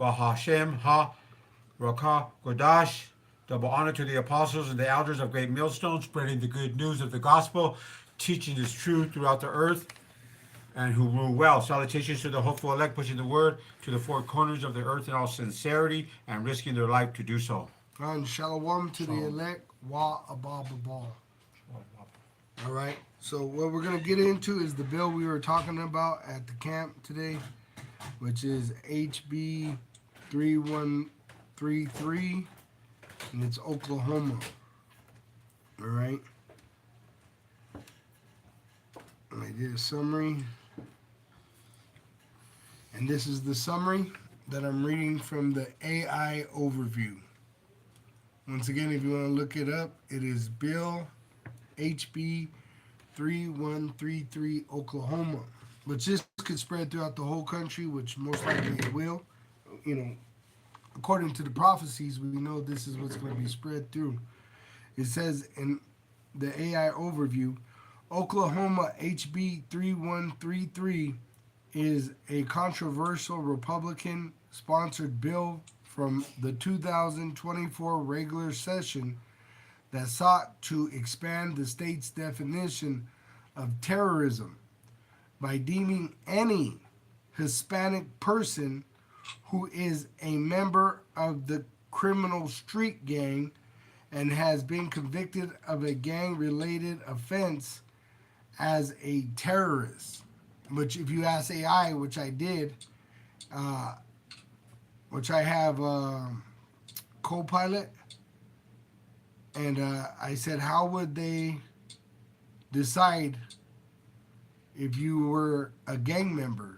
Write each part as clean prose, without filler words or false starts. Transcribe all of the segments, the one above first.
Bahashem Ha Rakah Kodash. Double honor to the apostles and the elders of Great Millstone, spreading the good news of the gospel, teaching this truth throughout the earth, and who rule well. Salutations to the hopeful elect, pushing the word to the four corners of the earth in all sincerity and risking their life to do so. And shalom to the Shalom. elect, wa abababal. All right. So what we're gonna get into is the bill we were talking about at the camp today, which is HB 3133, and it's Oklahoma. All right. I did a summary, and this is the summary that I'm reading from the AI overview. Once again, if you want to look it up, it is Bill HB 3133 Oklahoma, which this could spread throughout the whole country, which most likely it will. You know, according to the prophecies, we know this is what's going to be spread through. It says in the AI overview, Oklahoma HB 3133 is a controversial Republican sponsored bill from the 2024 regular session that sought to expand the state's definition of terrorism by deeming any Hispanic person who is a member of the criminal street gang and has been convicted of a gang related offense as a terrorist. Which, if you ask AI, which I did, uh, which I have Copilot, and I said, how would they decide if you were a gang member?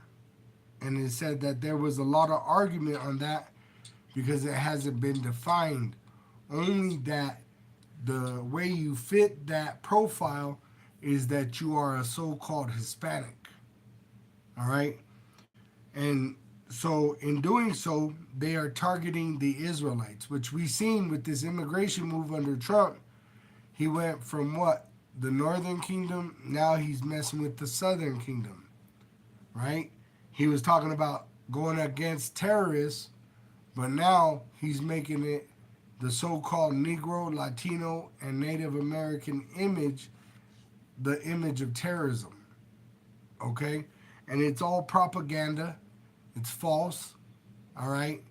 And it said that there was a lot of argument on that because it hasn't been defined. Only that the way you fit that profile is that you are a so-called Hispanic. All right? And so in doing so, they are targeting the Israelites, which we've seen with this immigration move under Trump. He went from what? The northern kingdom. Now he's messing with the southern kingdom, right? He was talking about going against terrorists, but now he's making it the so-called Negro, Latino, and Native American image, the image of terrorism, okay? And it's all propaganda. It's false, all right?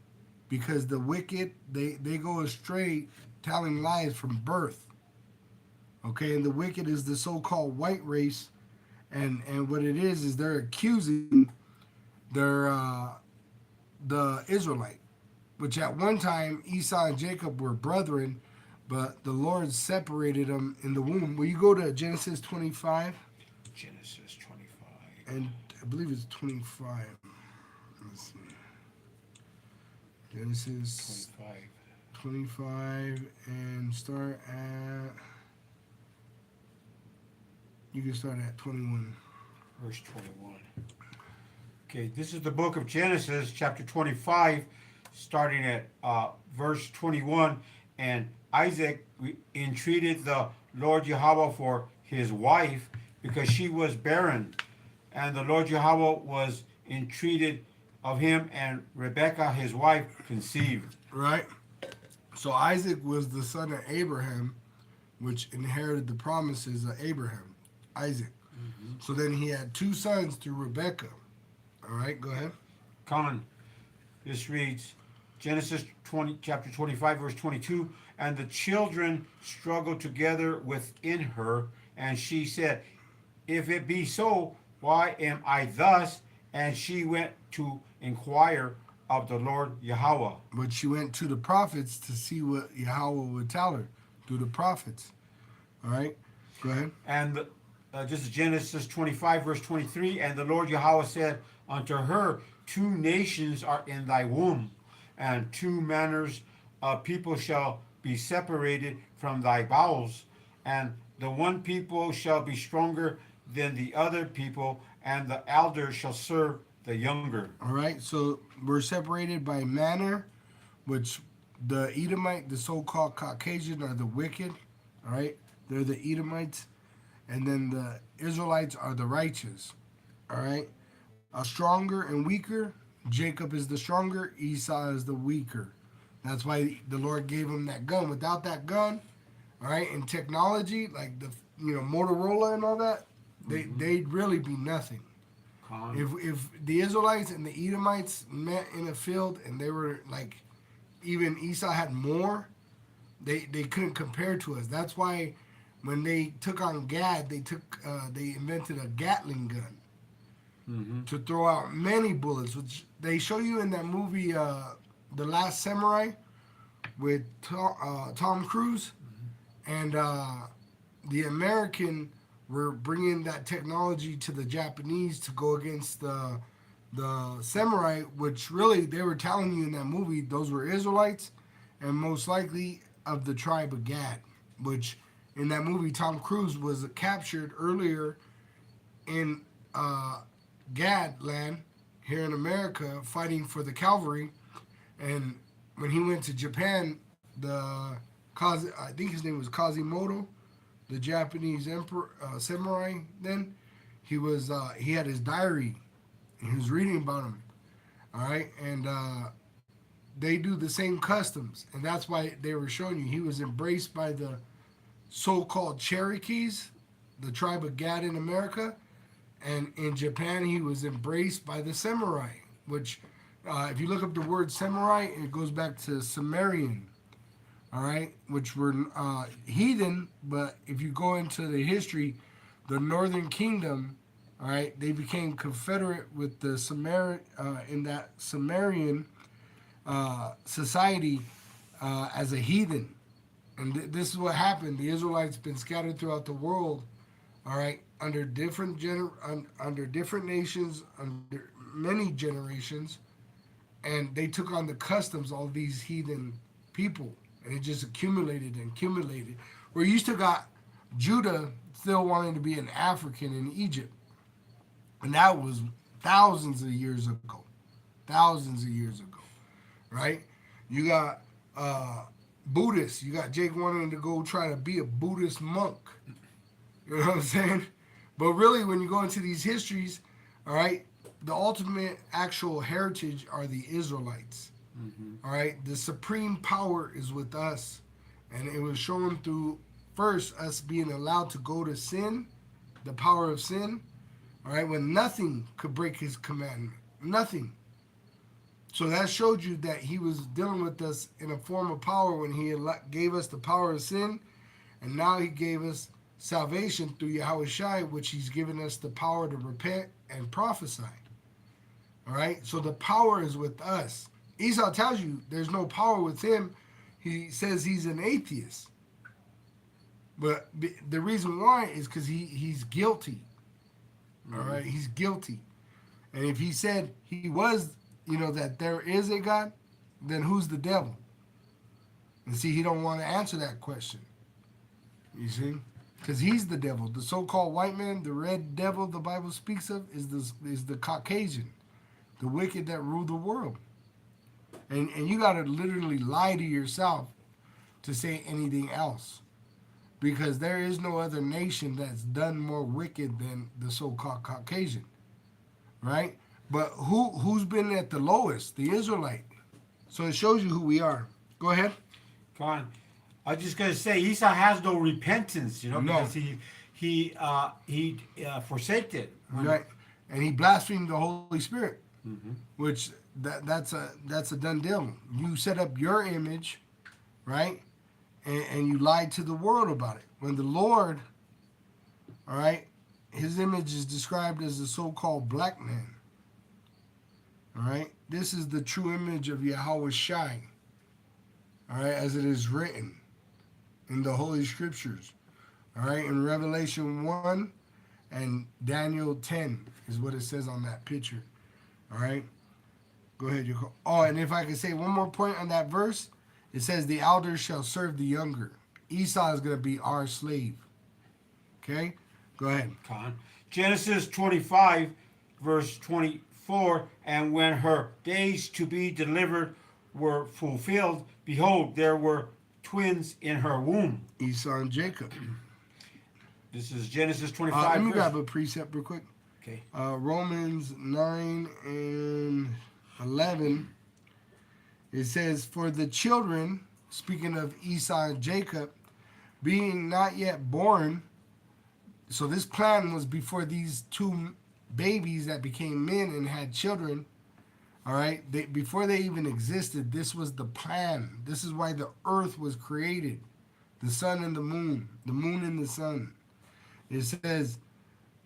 Because the wicked, they go astray telling lies from birth, okay? And the wicked is the so-called white race, and what it is they're accusing their the Israelite, which at one time Esau and Jacob were brethren, but the Lord separated them in the womb. Will you go to Genesis 25? Genesis 25. And I believe it's 25. Let's see. Genesis 25. 25 and start at. You can start at 21. Verse 21. Okay, this is the book of Genesis, chapter 25, starting at verse 21. And Isaac entreated the Lord Yahweh for his wife because she was barren. And the Lord Yahweh was entreated of him, and Rebekah, his wife, conceived. Right? So Isaac was the son of Abraham, which inherited the promises of Abraham, Isaac. Mm-hmm. So then he had two sons through Rebekah. All right, go ahead. Colin, this reads Genesis 20, chapter 25, verse 22. And the children struggled together within her, and she said, if it be so, why am I thus? And she went to inquire of the Lord Yahweh. But she went to the prophets to see what Yahweh would tell her through the prophets. All right, go ahead. And this is Genesis 25, verse 23. And the Lord Yahweh said unto her, two nations are in thy womb, and two manners of people shall be separated from thy bowels. And the one people shall be stronger than the other people, and the elder shall serve the younger. All right, so we're separated by manner, which the Edomite, the so-called Caucasian, are the wicked. All right, they're the Edomites, and then the Israelites are the righteous. All right, a stronger and weaker Jacob is the stronger, Esau is the weaker. That's why the Lord gave him that gun. Without that gun, all right, and technology like the Motorola and all that, they'd really be nothing. Con. If the Israelites and the Edomites met in a field and they were like, even Esau had more, they couldn't compare to us. That's why when they took on Gad, they invented a Gatling gun to throw out many bullets, which they show you in that movie, The Last Samurai, with Tom Cruise, and the American were bringing that technology to the Japanese to go against the samurai, which really they were telling you in that movie those were Israelites, and most likely of the tribe of Gad, which in that movie Tom Cruise was captured earlier in Gad land here in America fighting for the cavalry, and when he went to Japan, I think his name was Quasimodo, the Japanese emperor samurai. Then he had his diary, and he was reading about him. All right, and they do the same customs, and that's why they were showing you he was embraced by the so-called Cherokees, the tribe of Gad in America, and in Japan he was embraced by the samurai, which if you look up the word samurai, it goes back to Sumerian, all right, which were heathen, but if you go into the history, the Northern Kingdom, all right, they became confederate with the in that Sumerian society as a heathen. And this is what happened. The Israelites been scattered throughout the world, all right, under different under different nations, under many generations, and they took on the customs of all these heathen people, and it just accumulated and accumulated. Where you still got Judah still wanting to be an African in Egypt, and that was thousands of years ago, right? You got Buddhists. You got Jake wanting to go try to be a Buddhist monk. You know what I'm saying? But really, when you go into these histories, all right, the ultimate actual heritage are the Israelites. All right, the supreme power is with us, and it was shown through first us being allowed to go to sin, the power of sin. All right, when nothing could break his commandment, nothing. So that showed you that he was dealing with us in a form of power when he gave us the power of sin, and now he gave us salvation through Yahweh Shai, which he's given us the power to repent and prophesy. All right, so the power is with us. Esau tells you there's no power with him. He says he's an atheist. But the reason why is because he's guilty. All right, he's guilty. And if he said he was, that there is a God, then who's the devil? And see, he don't want to answer that question. You see? Because he's the devil. The so-called white man, the red devil the Bible speaks of, is the Caucasian, the wicked that rule the world. And you got to literally lie to yourself to say anything else. Because there is no other nation that's done more wicked than the so-called Caucasian. Right? But who's been at the lowest? The Israelite. So it shows you who we are. Go ahead. Fine. I was just gonna say Esau has no repentance, because he forsaked it. Right. And he blasphemed the Holy Spirit, which that's a done deal. You set up your image, right? And you lied to the world about it. When the Lord, all right, his image is described as the so-called black man. All right, this is the true image of Yahweh Shai. All right, as it is written in the Holy Scriptures. All right, in Revelation 1 and Daniel 10 is what it says on that picture. All right, go ahead. Oh, and if I could say one more point on that verse, it says the elders shall serve the younger. Esau is going to be our slave. Okay, go ahead. Genesis 25, verse 24, and when her days to be delivered were fulfilled, behold, there were twins in her womb. Esau and Jacob. This is Genesis 25. Let me grab a precept real quick. Okay. Romans 9 and 11, it says, "For the children," speaking of Esau and Jacob, "being not yet born," so this plan was before these two babies that became men and had children. All right, before they even existed, this was the plan. This is why the earth was created, the sun and the moon and the sun. It says,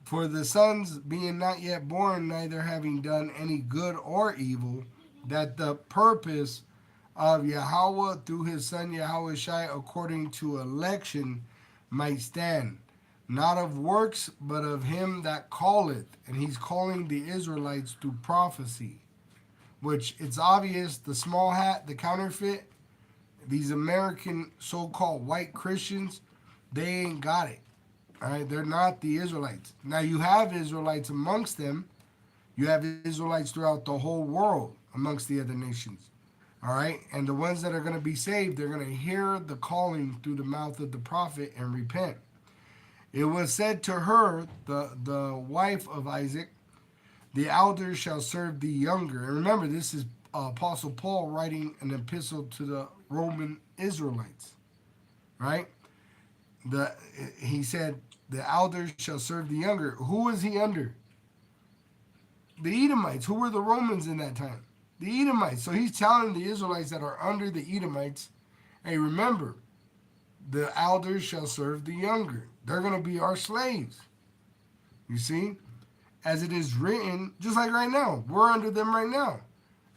"For the sons being not yet born, neither having done any good or evil, that the purpose of Yahweh through his son Yahweh Shai according to election might stand, not of works, but of him that calleth." And he's calling the Israelites through prophecy, which it's obvious the small hat, the counterfeit, these American so-called white Christians, they ain't got it. All right, they're not the Israelites. Now you have Israelites amongst them. You have Israelites throughout the whole world amongst the other nations. All right, and the ones that are going to be saved, they're going to hear the calling through the mouth of the prophet and repent. It was said to her, the wife of Isaac, "The elders shall serve the younger." And remember, this is Apostle Paul writing an epistle to the Roman Israelites, right? He said, "The elders shall serve the younger." Who was he under? The Edomites. Who were the Romans in that time? The Edomites. So he's telling the Israelites that are under the Edomites, hey, remember, the elders shall serve the younger. They're going to be our slaves. You see? As it is written, just like right now, we're under them right now.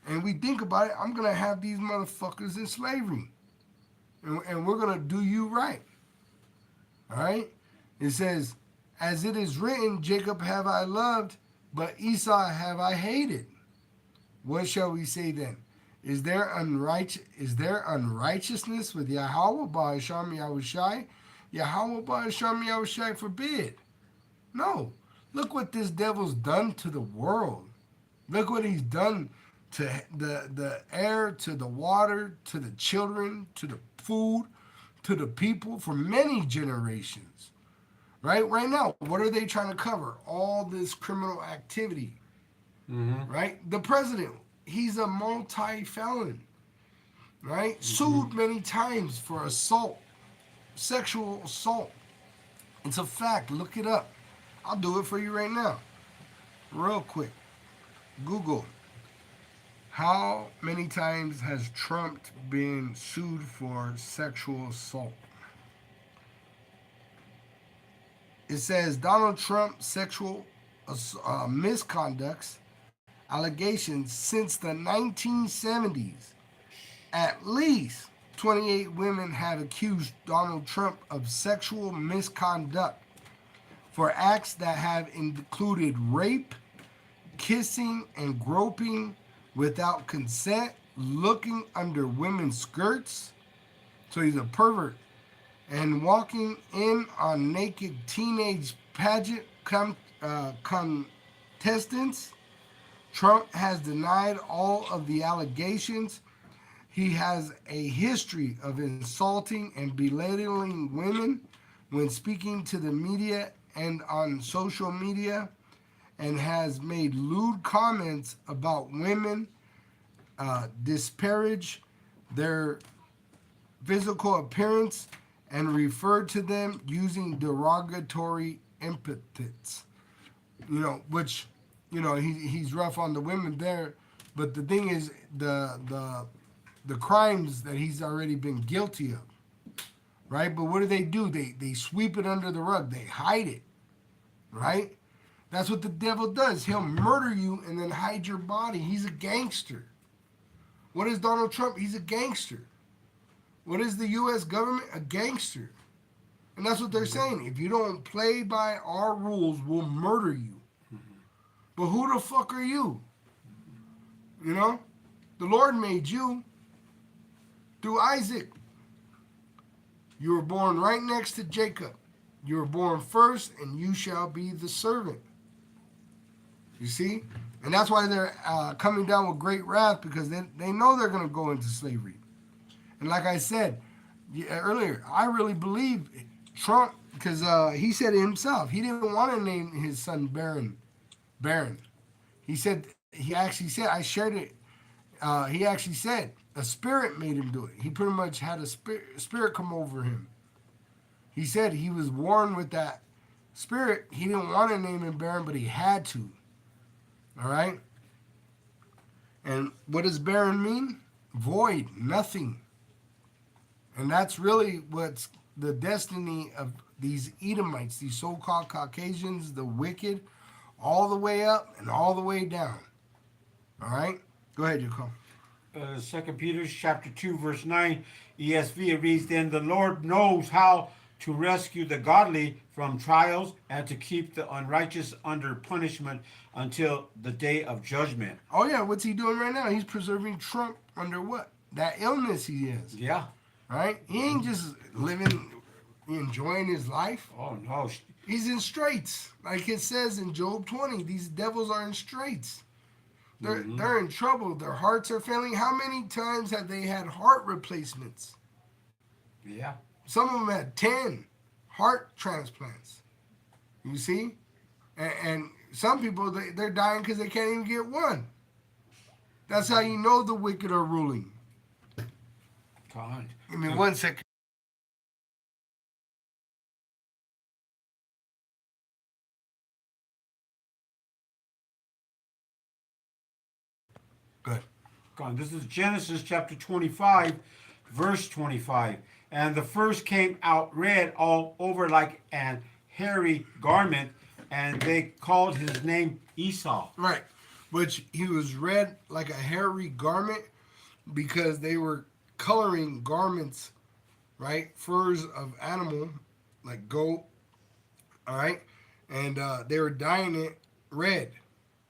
And we think about it, I'm going to have these motherfuckers in slavery. And we're going to do you right. All right? It says, "As it is written, Jacob have I loved, but Esau have I hated." What shall we say then? Is there unrighteousness with Yahweh Ba'asham Yahushai? Yahweh Ba'asham Yahushai forbid. No. Look what this devil's done to the world. Look what he's done to the air, to the water, to the children, to the food, to the people for many generations. Right now, what are they trying to cover? All this criminal activity. Mm-hmm. Right? The president, he's a multi-felon. Right? Mm-hmm. Sued many times for assault, sexual assault. It's a fact. Look it up. I'll do it for you right now. Real quick. Google. How many times has Trump been sued for sexual assault? It says Donald Trump sexual misconducts allegations since the 1970s. At least 28 women have accused Donald Trump of sexual misconduct for acts that have included rape, kissing and groping without consent, looking under women's skirts. So he's a pervert. And walking in on naked teenage pageant contestants. Trump has denied all of the allegations. He has a history of insulting and belittling women when speaking to the media and on social media, and has made lewd comments about women, disparage their physical appearance, and referred to them using derogatory epithets. Which, he's rough on the women there, but the thing is, the crimes that he's already been guilty of, right? But what do? They sweep it under the rug. They hide it, right? That's what the devil does. He'll murder you and then hide your body. He's a gangster. What is Donald Trump? He's a gangster. What is the U.S. government? A gangster. And that's what they're saying. If you don't play by our rules, we'll murder you. But who the fuck are you? The Lord made you through Isaac. You were born right next to Jacob. You were born first, and you shall be the servant. You see? And that's why they're coming down with great wrath, because they know they're going to go into slavery. And like I said earlier, I really believe Trump, because he said it himself. He didn't want to name his son Barron. He actually said, I shared it he actually said a spirit made him do it. He pretty much had a spirit come over him. He said he was born with that spirit. He didn't want to name him barren, but he had to. All right? And what does barren mean? Void, nothing. And that's really what's the destiny of these Edomites, these so-called Caucasians, the wicked, all the way up and all the way down. All right? Go ahead, Jacob. 2 Peter chapter 2, verse 9, ESV, it reads, Then the Lord knows how to rescue the godly from trials and to keep the unrighteous under punishment until the day of judgment. Oh, yeah, what's he doing right now? He's preserving Trump under what? That illness he is. Yeah. Right? He ain't just living, enjoying his life. Oh, no. He's in straits. Like it says in Job 20, these devils are in straits. They're in trouble. Their hearts are failing. How many times have they had heart replacements? Yeah. Some of them had 10 heart transplants. You see? And some people, they're dying because they can't even get one. That's how you know the wicked are ruling. God. Give me 1 second. Good. God. This is Genesis chapter 25, verse 25. And the first came out red all over like an hairy garment, and they called his name Esau. Right. Which he was red like a hairy garment because they were coloring garments, right? Furs of animal, like goat, all right? And they were dyeing it red.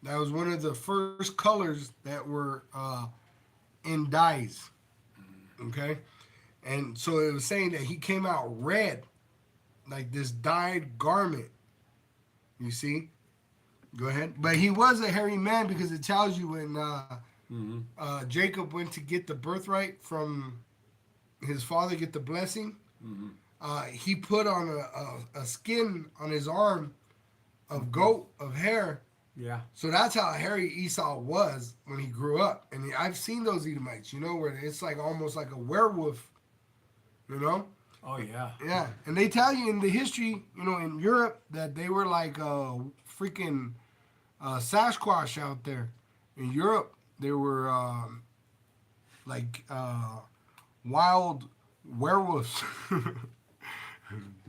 That was one of the first colors that were in dyes, okay? And so it was saying that he came out red, like this dyed garment, you see? Go ahead. But he was a hairy man because it tells you when Jacob went to get the birthright from his father, get the blessing, he put on a skin on his arm of goat, of hair. Yeah. So that's how hairy Esau was when he grew up. And I've seen those Edomites, you know, where it's like almost like a werewolf, you know? Oh, yeah. Yeah. And they tell you in the history, you know, in Europe that they were like freaking Sasquatch out there. In Europe, they were like wild werewolves.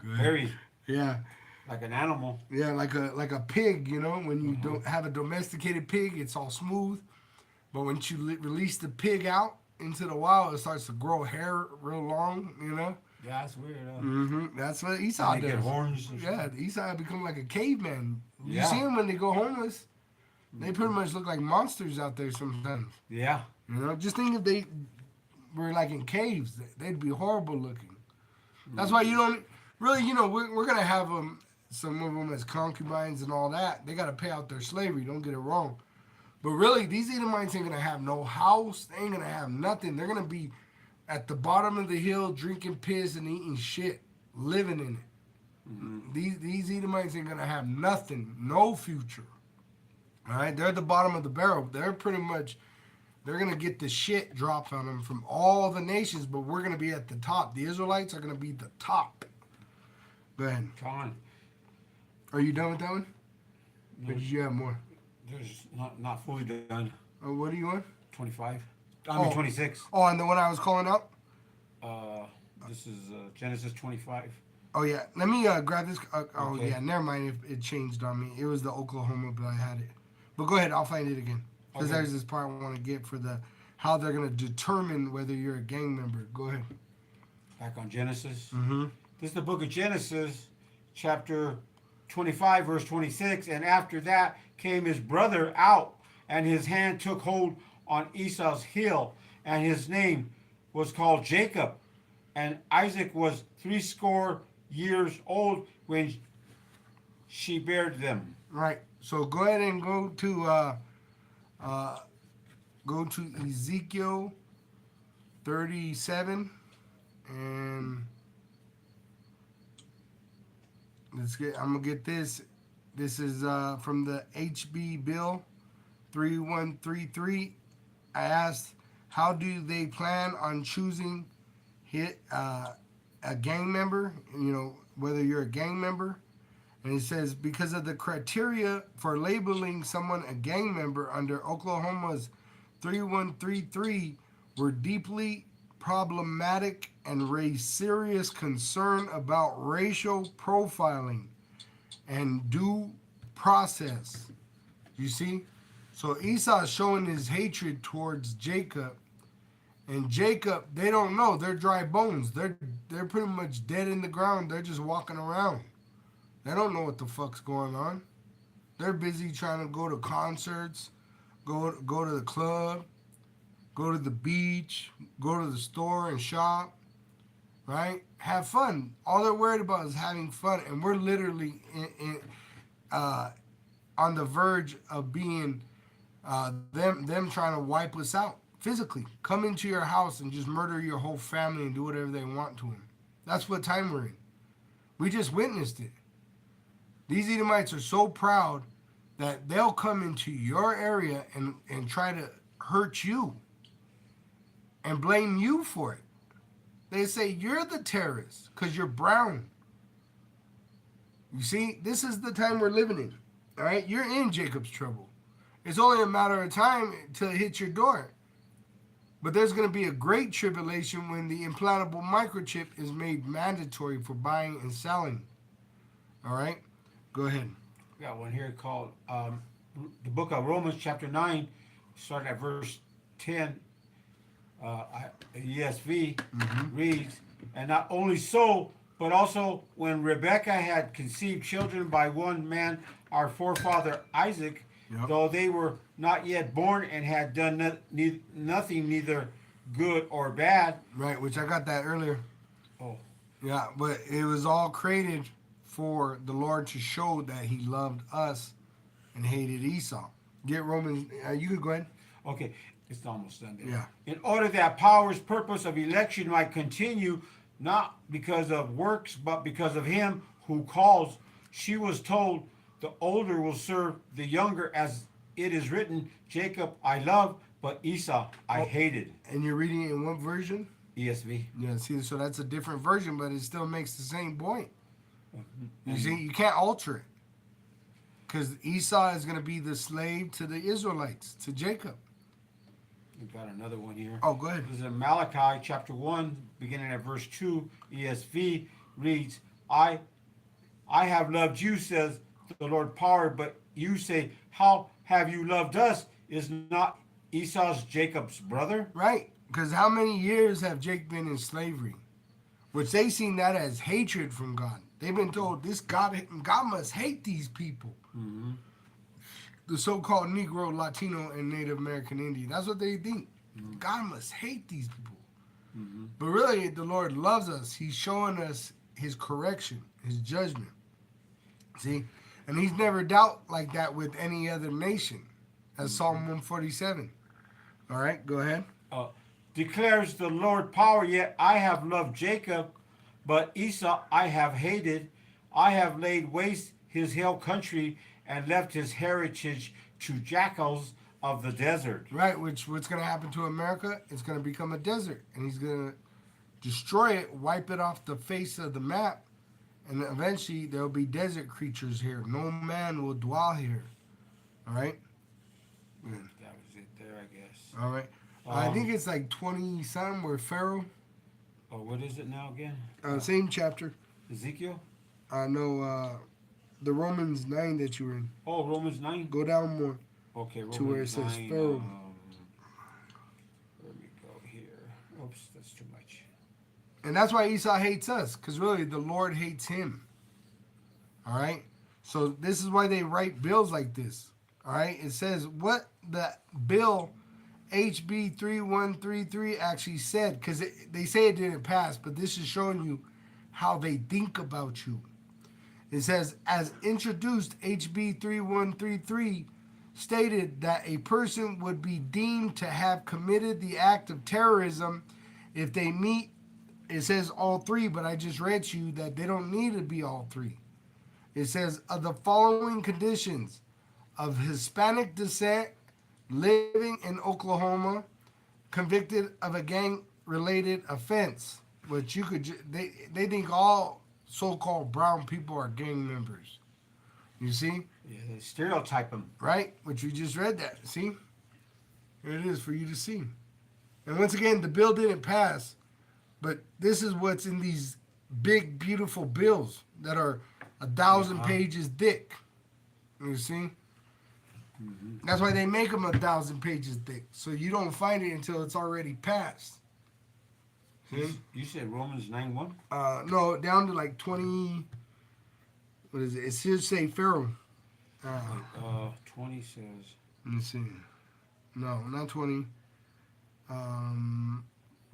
Very Yeah. like an animal. Yeah, like a pig, you know, when you don't have a domesticated pig, it's all smooth. But once you release the pig out into the wild, it starts to grow hair real long, you know. Yeah, that's weird. That's what Esau They does. get horns. Yeah, Esau become like a caveman. You Yeah. see them when they go homeless. They pretty much look like monsters out there sometimes. Yeah. You know, just think if they were like in caves, they'd be horrible looking. That's why you don't really, you know, we're gonna have them, some of them as concubines and all that. They gotta pay out their slavery. Don't get it wrong. But really, these Edomites ain't gonna have no house. They ain't gonna have nothing. They're gonna be at the bottom of the hill drinking piss and eating shit, living in it. These Edomites ain't gonna have nothing, no future. All right, they're at the bottom of the barrel. They're pretty much, they're gonna get the shit dropped on them from all the nations, but we're gonna be at the top. The Israelites are gonna be the top. Go ahead. Con. Are you done with that one? Or did you have more? There's not fully done. Oh, what do you want? 25. I mean Oh. 26. Oh, and the one I was calling up. This is Genesis 25. Oh yeah, let me grab this. Oh Okay. yeah, never mind. If it changed on me, it was the Oklahoma, but I had it. But go ahead, I'll find it again because Okay. there's this part I want to get for the how they're gonna determine whether you're a gang member. Go ahead. Back on Genesis. Mm-hmm. This is the book of Genesis, chapter 25, verse 26. And after that came his brother out, and his hand took hold on Esau's heel, and his name was called Jacob. And Isaac was 70 years old when she bare them. Right. So go ahead and go to Ezekiel 37 and I'm gonna get this. This is from the HB Bill 3133 I asked, how do they plan on choosing a gang member? You know, whether you're a gang member. And it says, because of the criteria for labeling someone a gang member under Oklahoma's 3133 were deeply problematic and raised serious concern about racial profiling and due process. You see? So Esau is showing his hatred towards Jacob. And Jacob, they don't know. They're dry bones. They're pretty much dead in the ground. They're just walking around. They don't know what the fuck's going on. They're busy trying to go to concerts, go to the club, go to the beach, go to the store and shop, right? Have fun. All they're worried about is having fun, and we're literally on the verge of being them trying to wipe us out physically. Come into your house and just murder your whole family and do whatever they want to them. That's what time we're in. We just witnessed it. These Edomites are so proud that they'll come into your area and try to hurt you and blame you for it. They say you're the terrorist because you're brown. You see, this is the time we're living in. All right, you're in Jacob's trouble. It's only a matter of time till it hits your door. But there's going to be a great tribulation when the implantable microchip is made mandatory for buying and selling. All right? Go ahead. We got one here called the book of Romans, chapter 9, starting at verse 10. ESV reads, and not only so, but also when Rebekah had conceived children by one man, our forefather Isaac, though they were not yet born and had done nothing neither good or bad. Right, which I got that earlier. Oh. Yeah, but it was all created for the Lord to show that he loved us and hated Esau. Get Romans, you could go ahead. Okay, it's almost done there. Yeah. In order that power's purpose of election might continue, not because of works, but because of him who calls, she was told, the older will serve the younger, as it is written, Jacob I love, but Esau I hated. And you're reading it in what version? ESV. Yeah, see, so that's a different version, but it still makes the same point. You see, you can't alter it. Because Esau is going to be the slave to the Israelites, to Jacob. We've got another one here. Oh, go ahead. This is in Malachi chapter 1, beginning at verse 2. ESV reads, I have loved you, says the Lord power, but you say, how have you loved us? Is not Esau's Jacob's brother? Right. Because how many years have Jacob been in slavery? Which they seen that as hatred from God. They've been told this God must hate these people. Mm-hmm. The so-called Negro, Latino, and Native American Indian. That's what they think. Mm-hmm. God must hate these people. Mm-hmm. But really, the Lord loves us. He's showing us his correction, his judgment. See? And he's never dealt like that with any other nation. That's Psalm 147. All right, go ahead. Declares the Lord power, yet I have loved Jacob, but Esau I have hated. I have laid waste his hill country and left his heritage to jackals of the desert. Right, what's going to happen to America? It's going to become a desert, and he's going to destroy it, wipe it off the face of the map, and eventually there will be desert creatures here. No man will dwell here. All right? That was it there, I guess. All right. I think it's like 20-something where Pharaoh. Oh, what is it now again? Same chapter. Ezekiel? No, the Romans 9 that you were in. Oh, Romans 9? Go down more. Okay, Romans to where it says 9, Pharaoh. Let me go here. Oops, that's too much. And that's why Esau hates us, because really the Lord hates him. All right? So this is why they write bills like this. All right? It says what the bill HB 3133 actually said, because they say it didn't pass, but this is showing you how they think about you. It says, as introduced, HB 3133 stated that a person would be deemed to have committed the act of terrorism if they meet, it says all three, but I just read to you that they don't need to be all three. It says, of the following conditions: of Hispanic descent, living in Oklahoma, convicted of a gang-related offense, which you could they think all so-called brown people are gang members. You see, Yeah, they stereotype them. right? Which we just read that. See, here it is for you to see. And once again, the bill didn't pass, but this is what's in these big, beautiful bills that are 1,000 pages thick. You see? That's why they make them 1,000 pages thick, so you don't find it until it's already passed. You said Romans 9:1? No, down to like 20. What is it? It should say Pharaoh. 20 says. Let me see. No, not 20.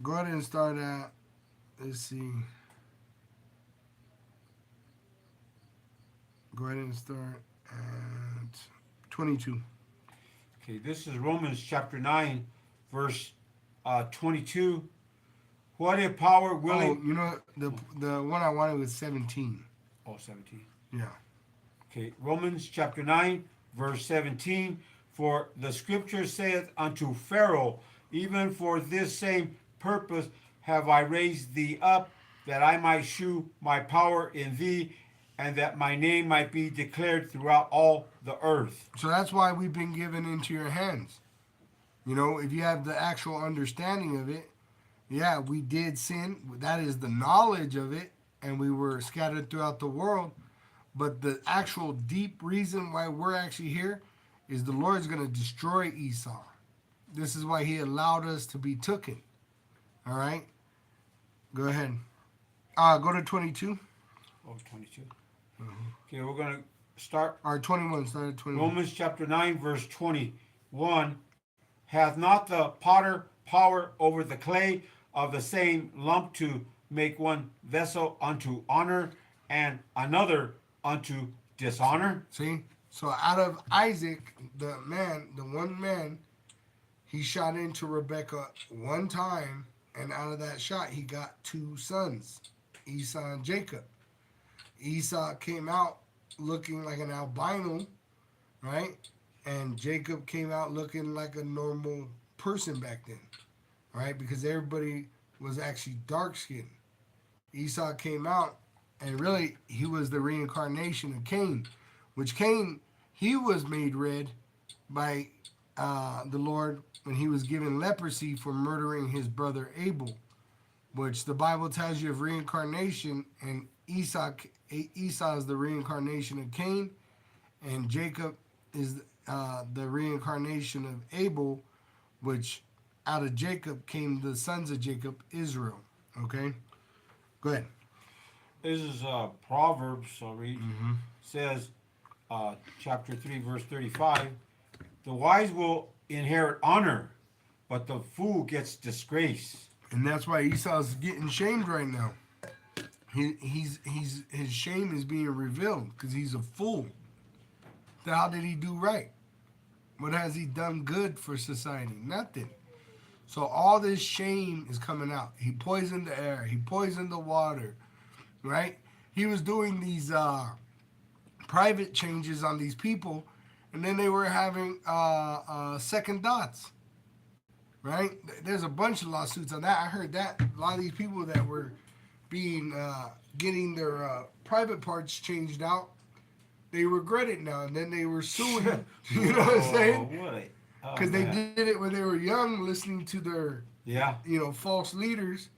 Go ahead and start at. Let's see. Go ahead and start at 22. Okay, this is Romans chapter 9, verse 22. What if power willing? Oh, you know the one I wanted was 17. Oh, 17. Yeah. Okay, Romans chapter 9, verse 17. For the scripture saith unto Pharaoh, even for this same purpose have I raised thee up, that I might shew my power in thee, and that my name might be declared throughout all the earth. So that's why we've been given into your hands. You know, if you have the actual understanding of it, yeah, we did sin. That is the knowledge of it, and we were scattered throughout the world. But the actual deep reason why we're actually here is the Lord's going to destroy Esau. This is why he allowed us to be taken. All right? Go ahead. Go to 22. Oh, 22. Okay, we're going to start. Or 21. Start at 21. Romans chapter 9, verse 21. Hath not the potter power over the clay of the same lump to make one vessel unto honor and another unto dishonor? See? So out of Isaac, the one man, he shot into Rebekah one time, and out of that shot, he got two sons, Esau and Jacob. Esau came out looking like an albino, right? And Jacob came out looking like a normal person back then, right? Because everybody was actually dark-skinned. Esau came out, and really, he was the reincarnation of Cain, which Cain, he was made red by the Lord when he was given leprosy for murdering his brother Abel, which the Bible tells you of reincarnation, and Esau is the reincarnation of Cain, and Jacob is the reincarnation of Abel, which out of Jacob came the sons of Jacob, Israel. Okay? Go ahead. This is Proverbs, I'll read. Says, chapter 3, verse 35, the wise will inherit honor, but the fool gets disgrace. And that's why Esau's getting shamed right now. His shame is being revealed because he's a fool. So how did he do right? What has he done good for society? Nothing. So all this shame is coming out. He poisoned the air. He poisoned the water. Right? He was doing these private changes on these people, and then they were having second thoughts. Right? There's a bunch of lawsuits on that. I heard that a lot of these people that were being getting their private parts changed out, they regret it now, and then they were suing. You know what I'm saying? Because they did it when they were young, listening to their false leaders.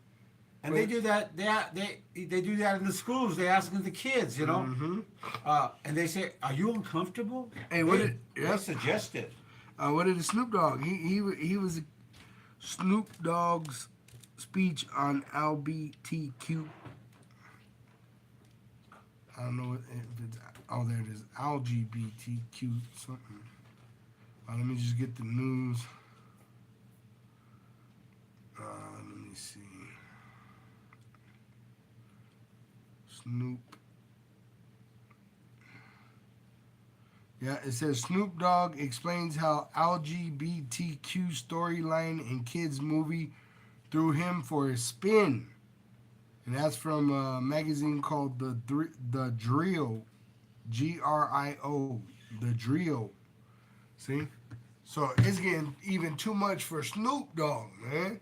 And they do that. They do that in the schools. They ask the kids, and they say, "Are you uncomfortable?" Hey, they suggest it. What did Snoop Dogg? He was Snoop Dogg's speech on LGBTQ. I don't know if it's there it is, LGBTQ something. Let me just get the news. Let me see. Snoop. Yeah, it says Snoop Dogg explains how LGBTQ storyline in kids movie threw him for a spin. And that's from a magazine called The Drill. GRIO. The Drill. See? So it's getting even too much for Snoop Dogg, man.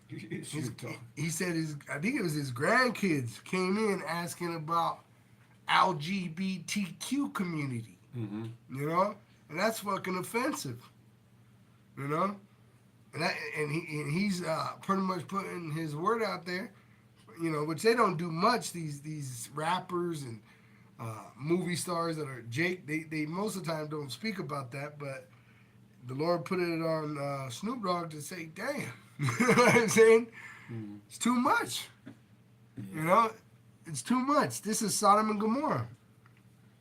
He said I think it was his grandkids came in asking about LGBTQ community. Mm-hmm. You know, and that's fucking offensive. You know, and he's pretty much putting his word out there. You know, which they don't do much. These rappers and movie stars that are Jake, they most of the time don't speak about that, but the Lord put it on Snoop Dogg to say, damn. You know what I'm saying? Mm-hmm. It's too much. Yeah. You know? It's too much. This is Sodom and Gomorrah.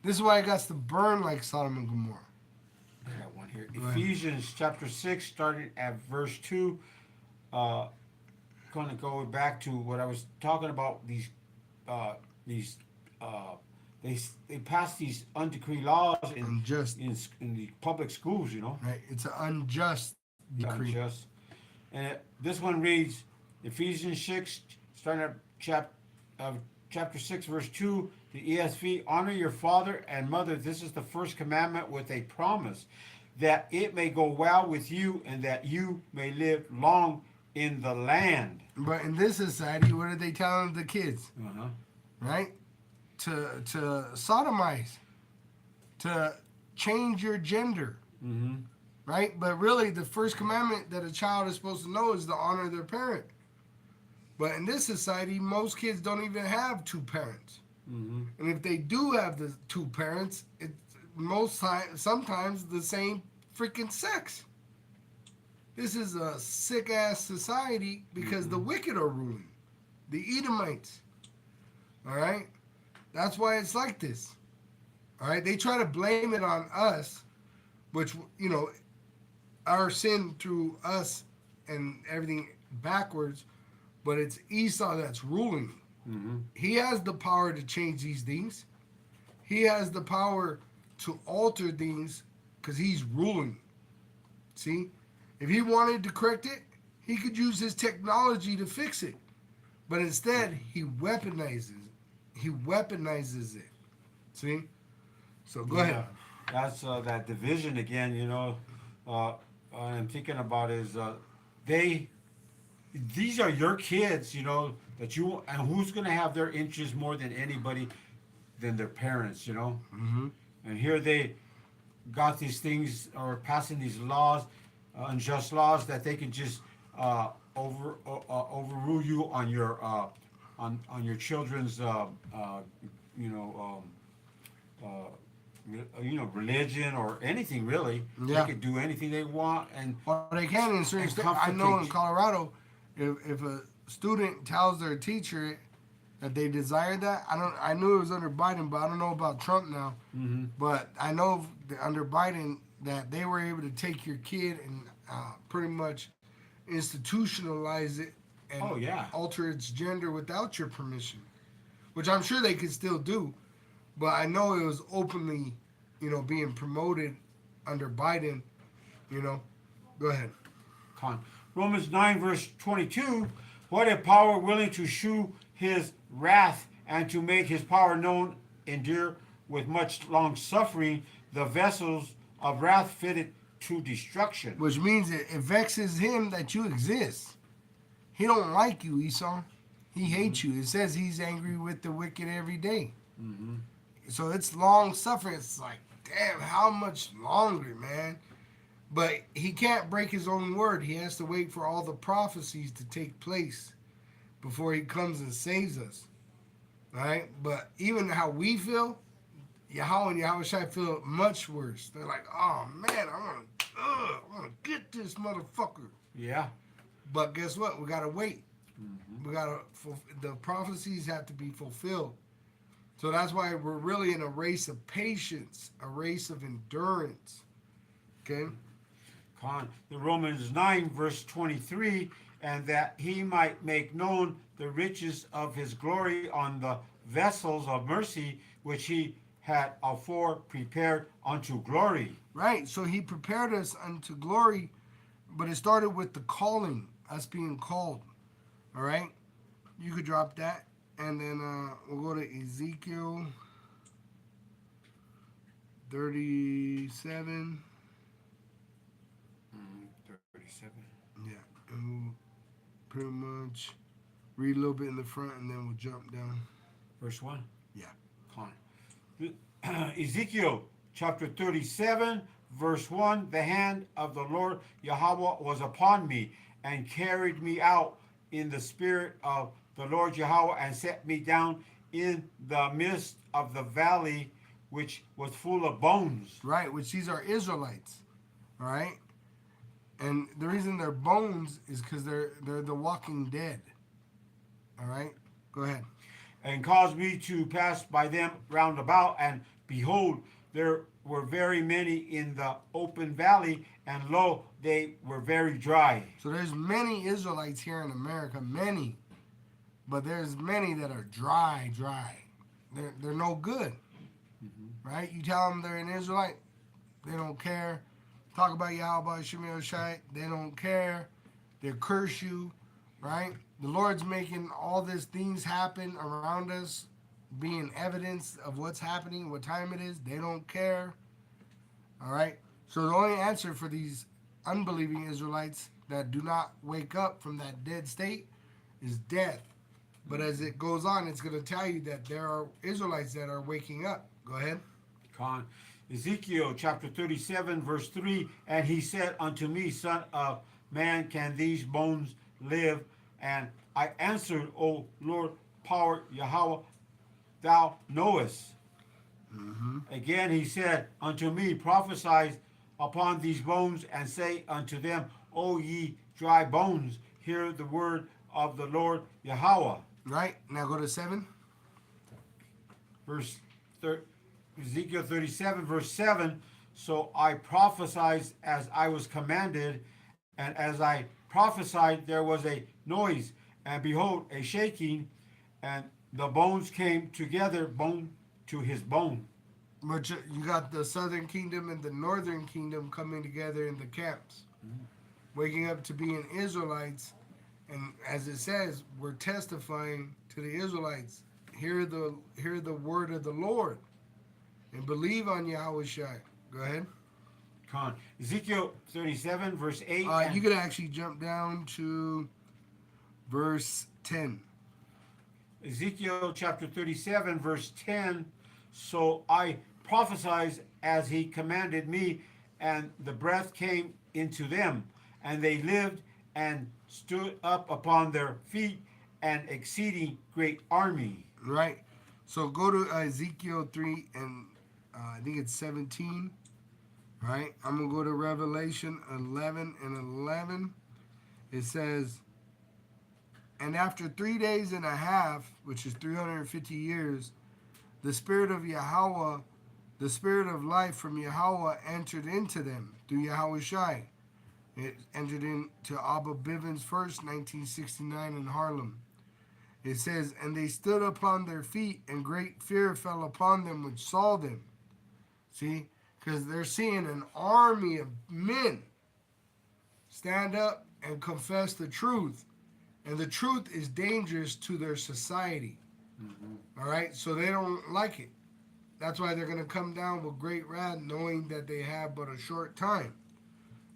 This is why it got to burn like Sodom and Gomorrah. I got one here. Go ahead. Ephesians chapter 6, starting at verse 2. Going to go back to what I was talking about. These they passed these undecreed laws Unjust. in the public schools. You know, Right? It's an unjust decree. unjust. And this one reads, Ephesians 6, starting at chapter 6, verse 2, the ESV, honor your father and mother. This is the first commandment with a promise, that it may go well with you and that you may live long in the land. But in this society, what are they telling the kids? Uh-huh. Right? To sodomize, to change your gender. Mm-hmm. Right? But really, the first commandment that a child is supposed to know is to honor their parent. But in this society, most kids don't even have two parents. Mm-hmm. And if they do have the two parents, it's sometimes the same freaking sex. This is a sick ass society because the wicked are ruling, the Edomites. All right, that's why it's like this. All right, they try to blame it on us, which our sin through us and everything backwards, but it's Esau that's ruling. Mm-hmm. He has the power to change these things. He has the power to alter things because he's ruling. See? If he wanted to correct it, he could use his technology to fix it. But instead, he weaponizes it. See? So go ahead. That's that division again, I'm thinking about is these are your kids, that you, and who's going to have their interests more than anybody than their parents, Mm-hmm. And here they got these things or passing these laws, unjust laws that they can just overrule you on your children's religion or anything really. Yeah. They could do anything they want, and Well, they can in certain And states. I know in complicate. Colorado, if a student tells their teacher that they desire that, I knew it was under Biden, but I don't know about Trump now. mm-hmm. But I know under Biden that they were able to take your kid and pretty much institutionalize it and Oh, yeah. alter its gender without your permission, which I'm sure they could still do. But I know it was openly, being promoted under Biden. Go ahead. Romans 9 verse 22, what a power willing to shew his wrath and to make his power known, endure with much long suffering the vessels of wrath fitted to destruction. Which means it vexes him that you exist. He don't like you, Esau. He hates you. It says he's angry with the wicked every day. Mm-hmm. So it's long suffering. It's like, damn, how much longer, man? But he can't break his own word. He has to wait for all the prophecies to take place before he comes and saves us. All right? But even how we feel, Yahweh and Yahweh Shai feel much worse. They're like, oh, man, I want to get this motherfucker. Yeah. But guess what? We got to wait. Mm-hmm. We got to, the prophecies have to be fulfilled. So that's why we're really in a race of patience, a race of endurance. Okay? The Romans 9 verse 23, and that he might make known the riches of his glory on the vessels of mercy which he had afore prepared unto glory. Right. So he prepared us unto glory, but it started with the calling, us being called. All right? You could drop that. And then we'll go to Ezekiel 37. 37. Yeah, and we'll pretty much read a little bit in the front, and then we'll jump down. Verse 1. Yeah. Con. Ezekiel chapter 37, verse 1. The hand of the Lord Yahweh was upon me and carried me out in the spirit of the Lord Yahweh and set me down in the midst of the valley which was full of bones. Right, which these are Israelites. All right, and the reason they're bones is because they're the walking dead. All right, go ahead. And caused me to pass by them round about, and behold, there were very many in the open valley, and lo, they were very dry. So there's many Israelites here in America, many, but there's many that are dry. They're no good, right? You tell them they're an Israelite, they don't care. Talk about Yahweh Shemir Shai, they don't care. They curse you, right? The Lord's making all these things happen around us, being evidence of what's happening, what time it is. They don't care. All right. So the only answer for these unbelieving Israelites that do not wake up from that dead state is death. But as it goes on, it's going to tell you that there are Israelites that are waking up. Go ahead. Con. Ezekiel chapter 37, verse 3. And he said unto me, Son of man, can these bones live? And I answered, O Lord, power Yahweh, thou knowest. Again he said unto me, prophesy upon these bones, and say unto them, O ye dry bones, hear the word of the Lord Yahweh. Right. Now go to 7. Ezekiel 37, verse 7. So I prophesied as I was commanded, and as I prophesied, there was a noise, and behold, a shaking, and the bones came together, bone to his bone. But you got the southern kingdom and the northern kingdom coming together in the camps, waking up to being Israelites. And as it says, we're testifying to the Israelites. Hear the word of the Lord and believe on Yahweh Shai. Go ahead. Con. Ezekiel 37, verse 8. You could actually jump down to verse 10. Ezekiel chapter 37, verse 10. So I prophesied as he commanded me, and the breath came into them, and they lived and stood up upon their feet, an exceeding great army. Right. So go to Ezekiel 3 and I think it's 17. Right. I'm going to go to Revelation 11 and 11. It says, and after 3 days and a half, which is 350 years, the spirit of Yahweh, the spirit of life from Yahweh entered into them through Yahweh Shai. It entered into Abba Bivens first, 1969 in Harlem. It says, and they stood upon their feet, and great fear fell upon them which saw them. See? Because they're seeing an army of men stand up and confess the truth. And the truth is dangerous to their society. All right? So they don't like it. That's why they're going to come down with great wrath, knowing that they have but a short time.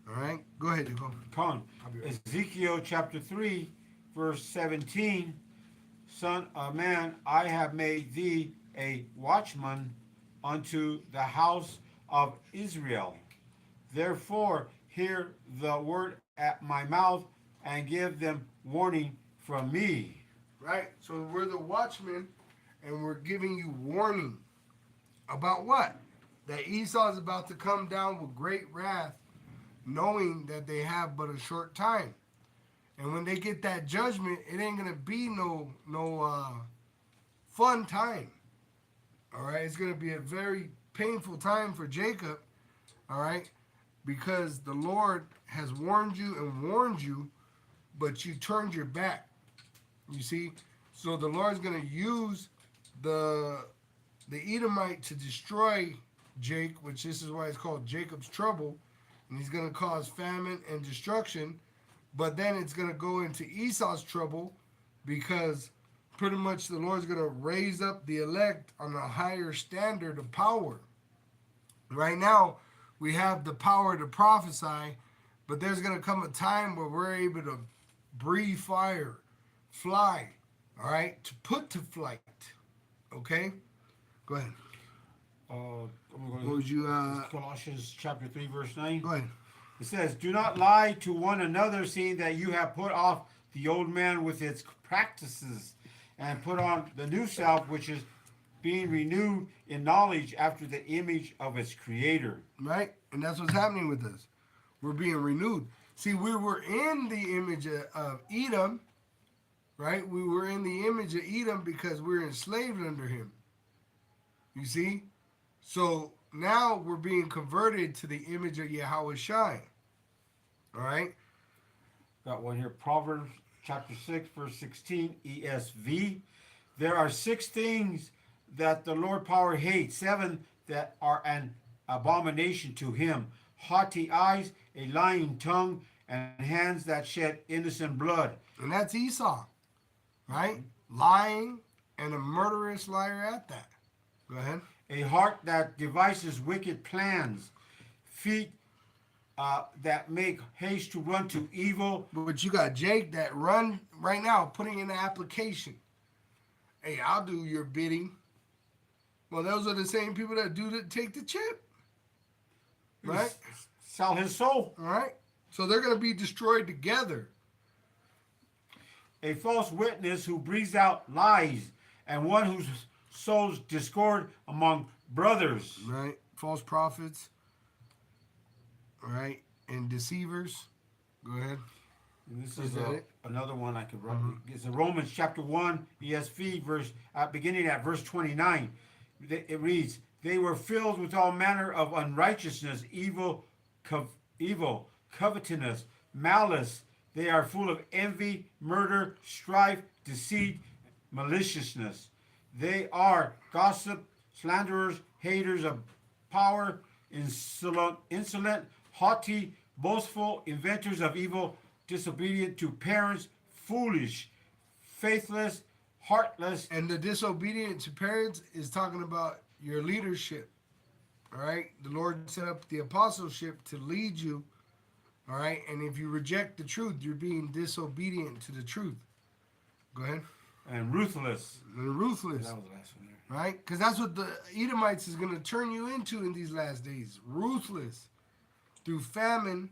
All right? Go ahead, Nicole. Con. Ezekiel chapter 3, verse 17. Son of man, I have made thee a watchman unto the house of Israel. Therefore, hear the word at my mouth and give them warning from me. Right? So we're the watchmen, and we're giving you warning about what? That Esau is about to come down with great wrath, knowing that they have but a short time. And when they get that judgment, it ain't gonna be no fun time. All right, it's gonna be a very painful time for Jacob. All right, because the Lord has warned you, but you turned your back. You see, so the Lord's gonna use the Edomite to destroy Jake, which this is why it's called Jacob's trouble, and he's gonna cause famine and destruction. But then it's going to go into Esau's trouble because pretty much the Lord's going to raise up the elect on a higher standard of power. Right now, we have the power to prophesy, But there's going to come a time where we're able to breathe fire, fly, all right, to put to flight. Okay? Go ahead. I'm What going would you, to Colossians chapter 3, verse 9. go ahead. It says, "Do not lie to one another, seeing that you have put off the old man with its practices, and put on the new self, which is being renewed in knowledge after the image of its creator." Right? And that's what's happening with us. We're being renewed. See, we were in the image of Edom, right? We were in the image of Edom because we were enslaved under him. You see? So now we're being converted to the image of Yahweh Shai. All right? Got one here, Proverbs chapter 6, verse 16, ESV. "There are 6 things that the Lord power hates, 7 that are an abomination to him: haughty eyes, a lying tongue, and hands that shed innocent blood." And that's Esau, right? Lying and a murderous liar at that. Go ahead. "A heart that devises wicked plans, feet that make haste to run to evil." But you got Jake that run right now, putting in the application. Hey, I'll do your bidding. Well, those are the same people that take the chip, right? Sell his soul. All right. So they're going to be destroyed together. "A false witness who breathes out lies, and one who sows discord among brothers." Right. False prophets. All right. And deceivers. Go ahead. And this Is is that it? another one I could run. It's in Romans chapter 1, ESV, beginning at verse 29. It reads, "They were filled with all manner of unrighteousness, evil, covetousness, malice. They are full of envy, murder, strife, deceit, maliciousness. They are gossip, slanderers, haters of power, insolent, haughty, boastful, inventors of evil, disobedient to parents, foolish, faithless, heartless." And the disobedient to parents is talking about your leadership. All right. The Lord set up the apostleship to lead you. All right. And if you reject the truth, you're being disobedient to the truth. Go ahead. And ruthless. And ruthless. That was the last one there. Right? Because that's what the Edomites is going to turn you into in these last days. Ruthless. Through famine.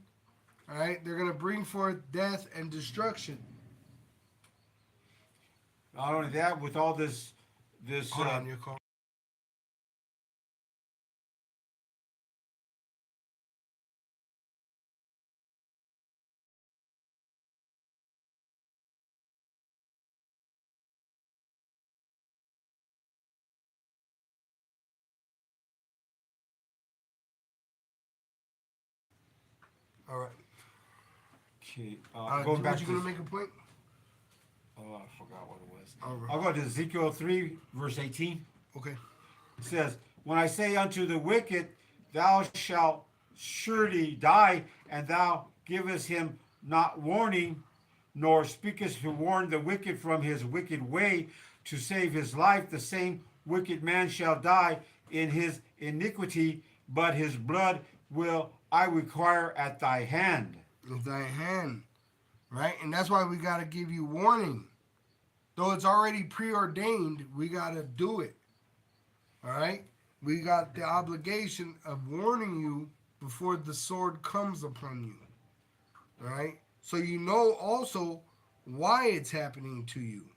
All right. They're going to bring forth death and destruction. Not only that, with all this Hold on, your call. All right. okay, going What back you to going to make a point? oh, I forgot what it was. All right. I'll go to Ezekiel 3, verse 18. Okay. It says, "When I say unto the wicked, thou shalt surely die, and thou givest him not warning, nor speakest to warn the wicked from his wicked way, to save his life, the same wicked man shall die in his iniquity, but his blood will I require at thy hand." With thy hand. Right? And that's why we got to give you warning. Though it's already preordained, we got to do it. All right? We got the obligation of warning you before the sword comes upon you. All right? So you know also why it's happening to you.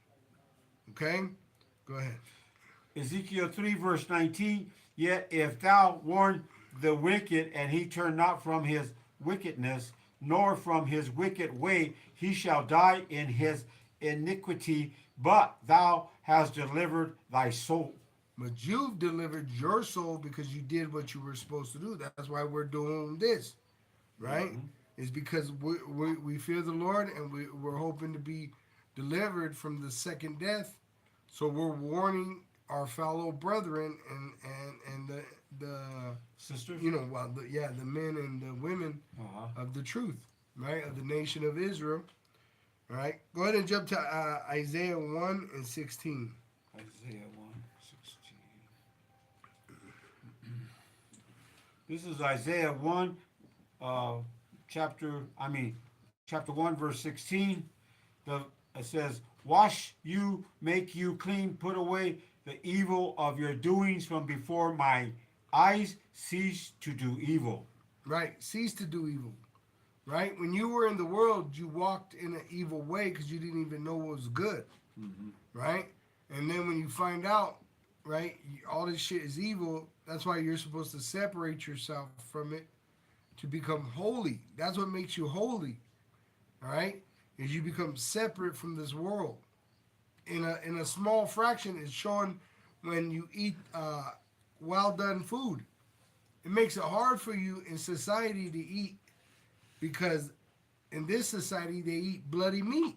Okay? Go ahead. Ezekiel 3, verse 19, "Yet if thou warn the wicked, and he turn not from his wickedness, nor from his wicked way, he shall die in his iniquity, but thou hast delivered thy soul." But you've delivered your soul because you did what you were supposed to do. That's why we're doing this, right? Mhm. It's because we fear the Lord and we're hoping to be delivered from the second death. So we're warning our fellow brethren and the Sisters? you know the men and the women Uh-huh. of the truth, right, of the nation of Israel. All right, go ahead and jump to Isaiah 1 and 16. Isaiah 1:16. This is Isaiah 1, chapter 1, verse 16, it says, wash you, make you clean, put away the evil of your doings from before my eyes, cease to do evil. Right? Cease to do evil. Right? When you were in the world, you walked in an evil way because you didn't even know what was good. Mm-hmm. Right? And then when you find out, right, all this shit is evil, that's why you're supposed to separate yourself from it to become holy. That's what makes you holy. All right? Is you become separate from this world. In a small fraction is shown when you eat well done food. It makes it hard for you in society to eat because in this society they eat bloody meat.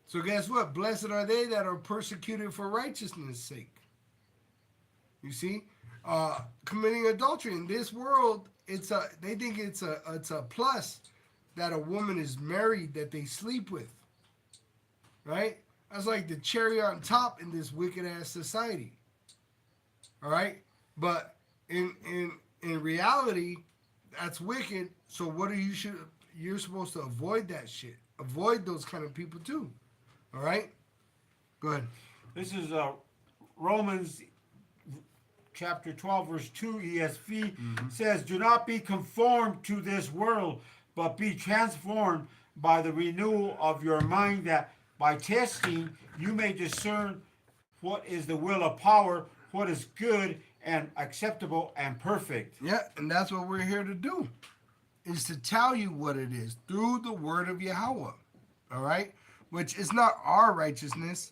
So guess what? Blessed are they that are persecuted for righteousness' sake. You see, committing adultery in this world, they think it's a plus that a woman is married that they sleep with, right? That's like the cherry on top in this wicked ass society. All right, but in reality, that's wicked. So what are you're supposed to avoid that shit. Avoid those kind of people too. All right, go ahead. This is Romans chapter 12, verse 2, ESV says, do not be conformed to this world, but be transformed by the renewal of your mind, that by testing you may discern what is the will of power, what is good and acceptable and perfect. Yeah, and that's what we're here to do, is to tell you what it is through the word of Yahweh. All right, which is not our righteousness.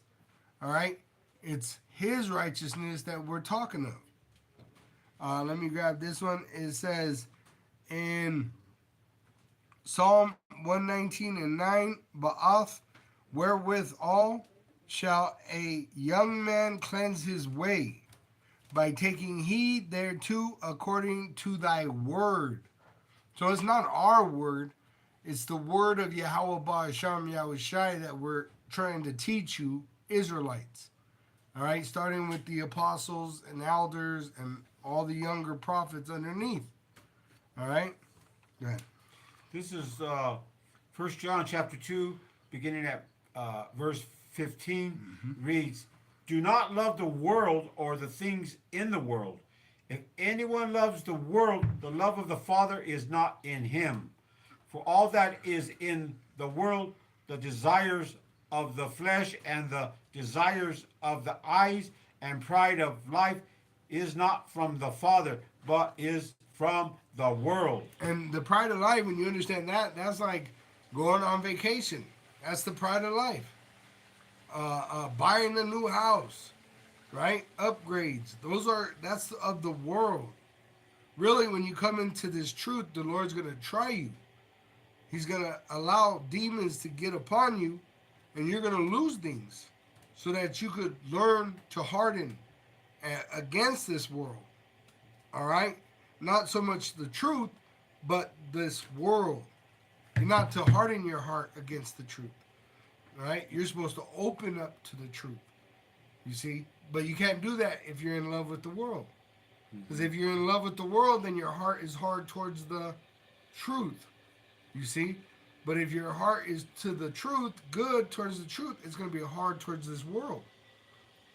All right, it's His righteousness that we're talking of. Let me grab this one. It says in Psalm 119 and 9, Ba'ath, wherewithal shall a young man cleanse his way, by taking heed thereto according to thy word. So it's not our word, it's the word of Yahweh Ba'asham Yahushai that we're trying to teach you, Israelites. All right, starting with the apostles and elders and all the younger prophets underneath. All right, go ahead. This is 1 John chapter 2, beginning at verse 15, reads, do not love the world or the things in the world. If anyone loves the world, the love of the Father is not in him. For all that is in the world, the desires of the flesh and the desires of the eyes and pride of life is not from the Father, but is from the world. And the pride of life, when you understand that, that's like going on vacation. That's the pride of life. Buying a new house, right? Upgrades. That's of the world. Really, when you come into this truth, the Lord's going to try you. He's going to allow demons to get upon you, and you're going to lose things so that you could learn to harden against this world. All right? Not so much the truth, but this world. You're not to harden your heart against the truth. Right? You're supposed to open up to the truth. You see? But you can't do that if you're in love with the world. Because if you're in love with the world, then your heart is hard towards the truth. You see? But if your heart is to the truth, good towards the truth, it's going to be hard towards this world.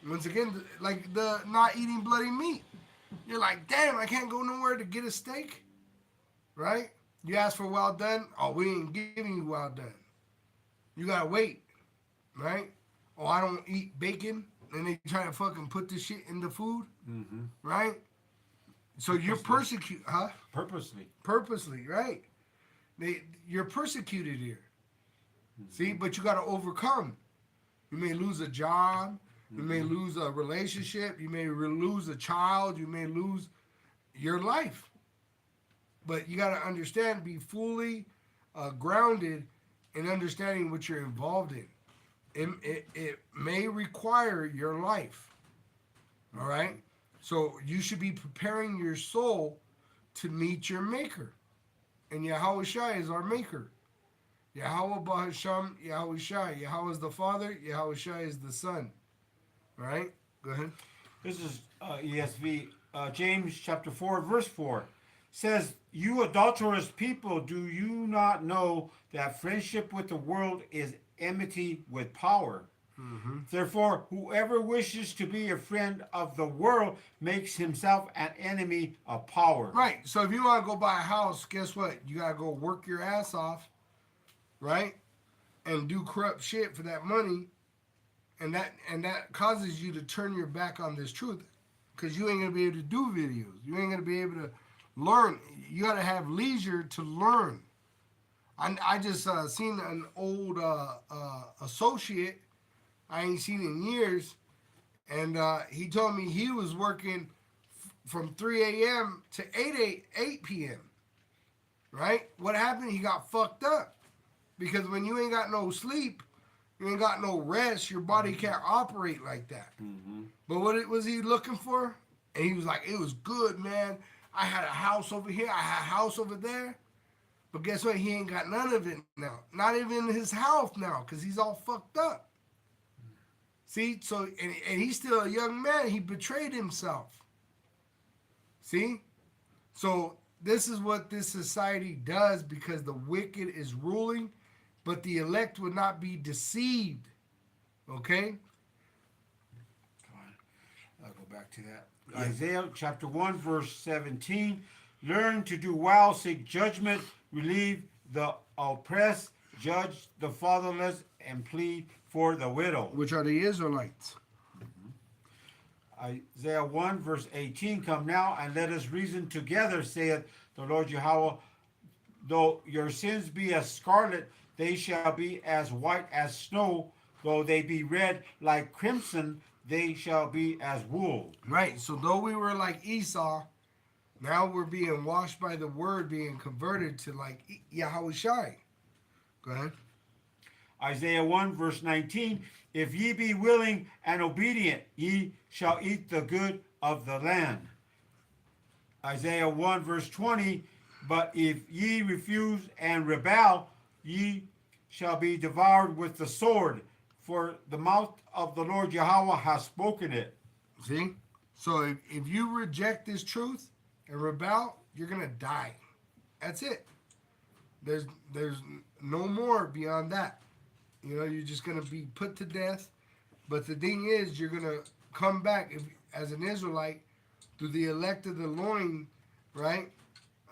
Once again, like the not eating bloody meat. You're like, damn, I can't go nowhere to get a steak. Right? You ask for well done. Oh, we ain't giving you well done. You got to wait. Right? Oh, I don't eat bacon. And they try to fucking put this shit in the food. Mm-hmm. Right? So you're persecuted, huh? Purposely, right? You're persecuted here. Mm-hmm. See, but you got to overcome. You may lose a job. You may lose a relationship. You may lose a child. You may lose your life. But you got to understand, be fully grounded in understanding what you're involved in. It may require your life. All right? So you should be preparing your soul to meet your maker. And Yahweh Shai is our maker. Yahweh Bahasham, Yahweh Shai. Yahweh is the Father, Yahweh Shai is the Son. All right? Go ahead. This is ESV, James chapter 4, verse 4. says, "You adulterous people, do you not know that friendship with the world is enmity with power? Therefore, whoever wishes to be a friend of the world makes himself an enemy of power." Right. So if you want to go buy a house, guess what? You gotta go work your ass off, right? And do corrupt shit for that money, and that causes you to turn your back on this truth, because you ain't gonna be able to do videos. You ain't gonna be able to learn. You gotta have leisure to learn. I just seen an old associate I ain't seen in years, and he told me he was working from 3 a.m. to 8 p.m. Right? What happened? He got fucked up, because when you ain't got no sleep, you ain't got no rest, your body can't operate like that. But what was he looking for? And he was like, it was good, man. I had a house over here, I had a house over there. But guess what? He ain't got none of it now. Not even his house now, because he's all fucked up. See? So, and he's still a young man. He betrayed himself. See? So, this is what this society does, because the wicked is ruling, but the elect would not be deceived. Okay? Come on. I'll go back to that. Isaiah chapter 1, verse 17. Learn to do well, seek judgment, relieve the oppressed, judge the fatherless, and plead for the widow. Which are the Israelites. Isaiah 1, verse 18. Come now and let us reason together, saith the Lord Yahweh. Though your sins be as scarlet, they shall be as white as snow. Though they be red like crimson, they shall be as wool. Right. So though we were like Esau, now we're being washed by the word, being converted to like Yahweh Shai. Go ahead. Isaiah 1, verse 19. If ye be willing and obedient, ye shall eat the good of the land. Isaiah 1, verse 20. But if ye refuse and rebel, ye shall be devoured with the sword, for the mouth of the Lord Yahweh has spoken it. See? So if you reject this truth and rebel, you're going to die. That's it. There's no more beyond that. You know, you're just going to be put to death. But the thing is, you're going to come back as an Israelite through the elect of the loin, right?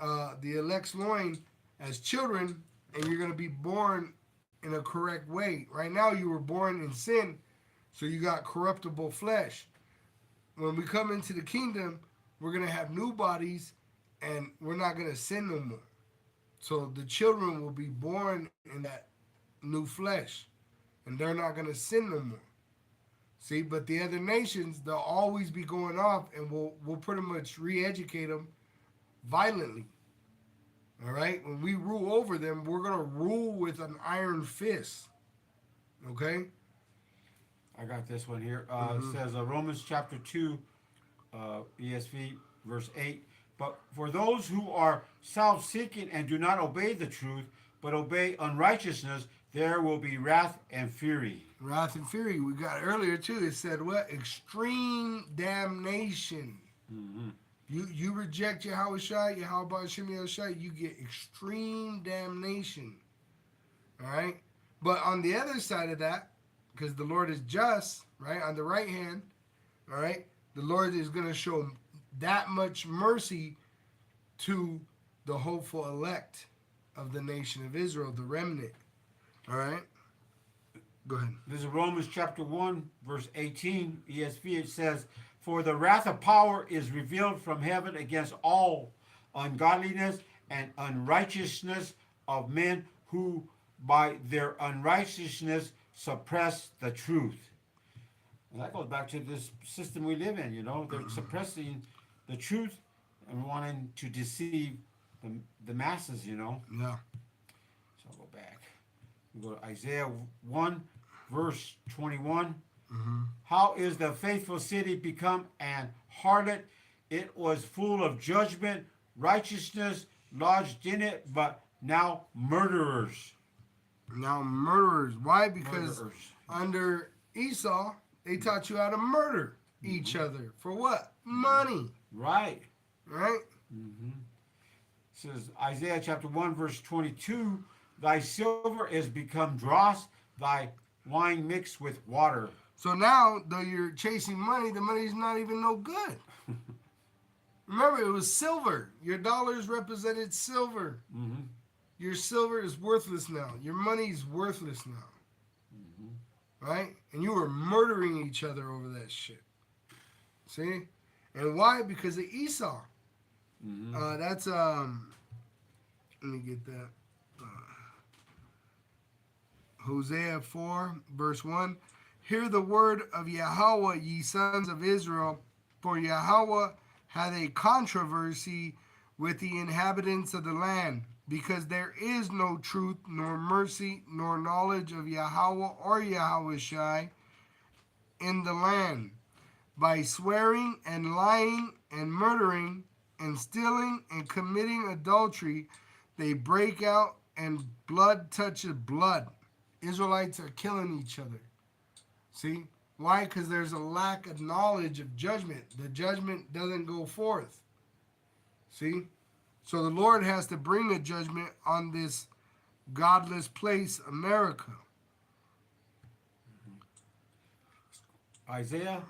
The elect's loin as children, and you're going to be born in a correct way. Right now, you were born in sin, so you got corruptible flesh. When we come into the kingdom, we're going to have new bodies, and we're not going to sin no more. So the children will be born in that new flesh, and they're not going to sin no more. See, but the other nations, they'll always be going off, and we'll pretty much re-educate them violently. All right? When we rule over them, we're going to rule with an iron fist. Okay? I got this one here. It says Romans chapter 2, ESV, verse 8. But for those who are self-seeking and do not obey the truth, but obey unrighteousness, there will be wrath and fury. Wrath and fury. We got earlier, too. It said what? Extreme damnation. You reject Yahweh Shai, Yahweh Shem Shai, you get extreme damnation. All right? But on the other side of that, because the Lord is just, right, on the right hand, all right, the Lord is going to show that much mercy to the hopeful elect of the nation of Israel, the remnant. All right? Go ahead. This is Romans chapter 1, verse 18, ESV. It says, for the wrath of power is revealed from heaven against all ungodliness and unrighteousness of men who by their unrighteousness suppress the truth. And that goes back to this system we live in, you know. They're suppressing the truth and wanting to deceive the masses, you know. Yeah. So I'll go back. We go to Isaiah 1, verse 21. How is the faithful city become an harlot? It was full of judgment, righteousness lodged in it, but now murderers. Now murderers. Why? Because Murderers. under Esau, they taught you how to murder each other. For what? Money. Right. Right? says Isaiah chapter 1, verse 22, thy silver is become dross, thy wine mixed with water. So now, though you're chasing money, the money's not even no good. Remember, it was silver. Your dollars represented silver. Mm-hmm. Your silver is worthless now. Your money's worthless now. Mm-hmm. Right? And you were murdering each other over that shit. See? And why? Because of Esau. Mm-hmm. That's let me get that. Hosea 4, verse 1. Hear the word of Yahweh, ye sons of Israel, for Yahweh hath a controversy with the inhabitants of the land, because there is no truth, nor mercy, nor knowledge of Yahweh or Yahushai in the land. By swearing and lying and murdering and stealing and committing adultery, they break out and blood touches blood. Israelites are killing each other. See? Why? Because there's a lack of knowledge of judgment. The judgment doesn't go forth. See? So the Lord has to bring a judgment on this godless place, America. Isaiah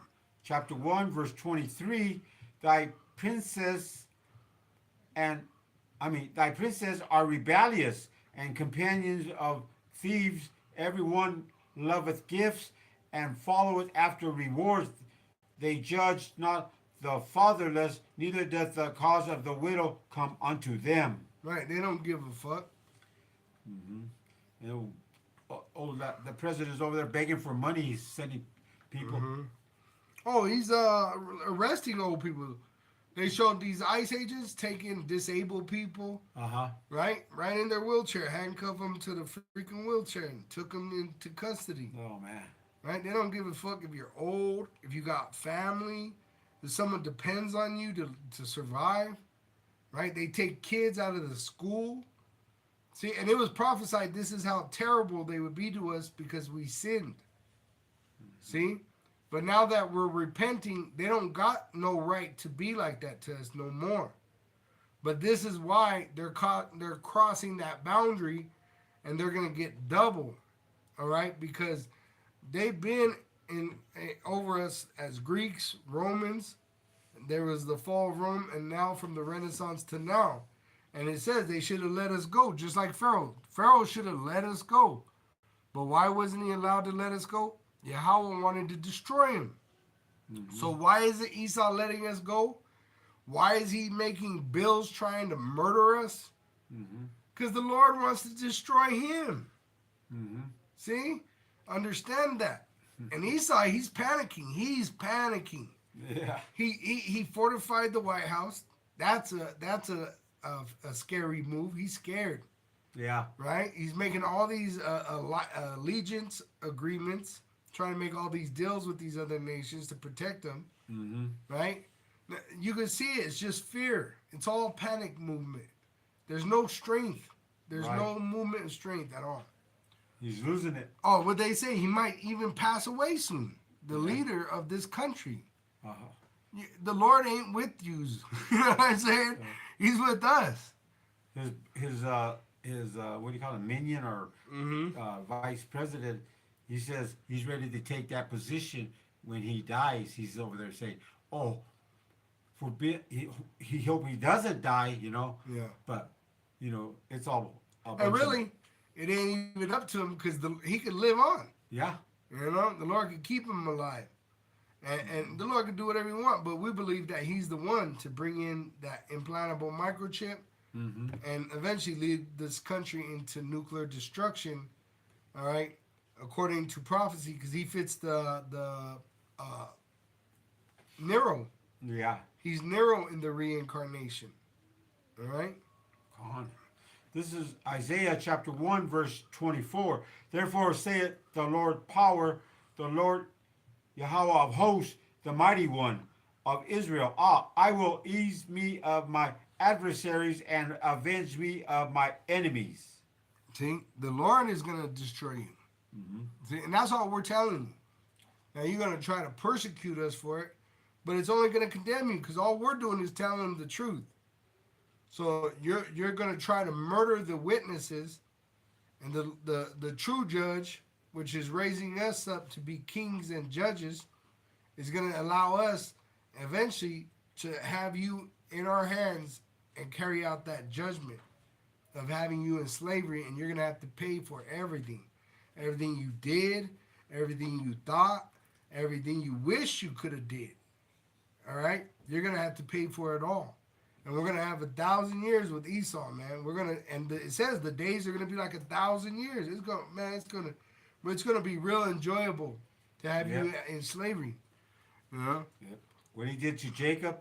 chapter 1, verse 23, thy princes are rebellious and companions of thieves. Everyone loveth gifts and followeth after rewards. They judge not the fatherless, neither doth the cause of the widow come unto them. Right? They don't give a fuck. Mm-hmm. You know, the president is over there begging for money. He's sending people. Mm-hmm. Oh, he's arresting old people. They showed these ICE agents taking disabled people, right in their wheelchair, handcuff them to the freaking wheelchair, and took them into custody. Oh man! Right? They don't give a fuck if you're old, if you got family, if someone depends on you to survive. Right? They take kids out of the school. See, and it was prophesied this is how terrible they would be to us because we sinned. See? But now that we're repenting, they don't got no right to be like that to us no more. But this is why they're crossing that boundary, and they're gonna get double, all right? Because they've been over us as Greeks, Romans. There was the fall of Rome, and now from the Renaissance to now, and it says they should have let us go, just like Pharaoh. Pharaoh should have let us go, but why wasn't he allowed to let us go? Yahweh wanted to destroy him. Mm-hmm. So why is it Esau letting us go? Why is he making bills trying to murder us? Because the Lord wants to destroy him. Mm-hmm. See? Understand that. And Esau, he's panicking. He's panicking. Yeah. He fortified the White House. That's a scary move. He's scared. Yeah. Right? He's making all these allegiance agreements, trying to make all these deals with these other nations to protect them. Mm-hmm. Right? You can see it. It's just fear. It's all panic movement. There's no strength. There's no movement of strength at all. He's losing it. Oh, what they say, he might even pass away soon. The leader of this country. Uh-huh. The Lord ain't with you. You know what I'm saying? He's with us. His what do you call it, minion or vice president? He says he's ready to take that position when he dies. He's over there saying, "Oh, forbid he hope he doesn't die," you know. Yeah. But you know, it's all. And really, it ain't even up to him because he could live on. Yeah. You know, the Lord could keep him alive, and the Lord could do whatever he wants. But we believe that He's the one to bring in that implantable microchip, and eventually lead this country into nuclear destruction. All right. According to prophecy, because he fits the Nero. Yeah. He's Nero in the reincarnation. All right? Come on. This is Isaiah chapter 1, verse 24. Therefore saith the Lord power, the Lord Yahweh of hosts, the mighty one of Israel. I will ease me of my adversaries and avenge me of my enemies. See, the Lord is going to destroy you. See, and that's all we're telling you. Now, you're going to try to persecute us for it, but it's only going to condemn you because all we're doing is telling them the truth. So you're gonna try to murder the witnesses, and the true judge, which is raising us up to be kings and judges, is gonna allow us eventually to have you in our hands and carry out that judgment of having you in slavery, and you're gonna have to pay for everything, everything you did, everything you thought, everything you wish you could have did. All right, you're gonna have to pay for it all, and we're gonna have 1,000 years with Esau, man. We're gonna, and it says the days are gonna be like 1,000 years. It's gonna, man, it's gonna be real enjoyable to have Yep. you in slavery. You know? Yep. What he did to Jacob.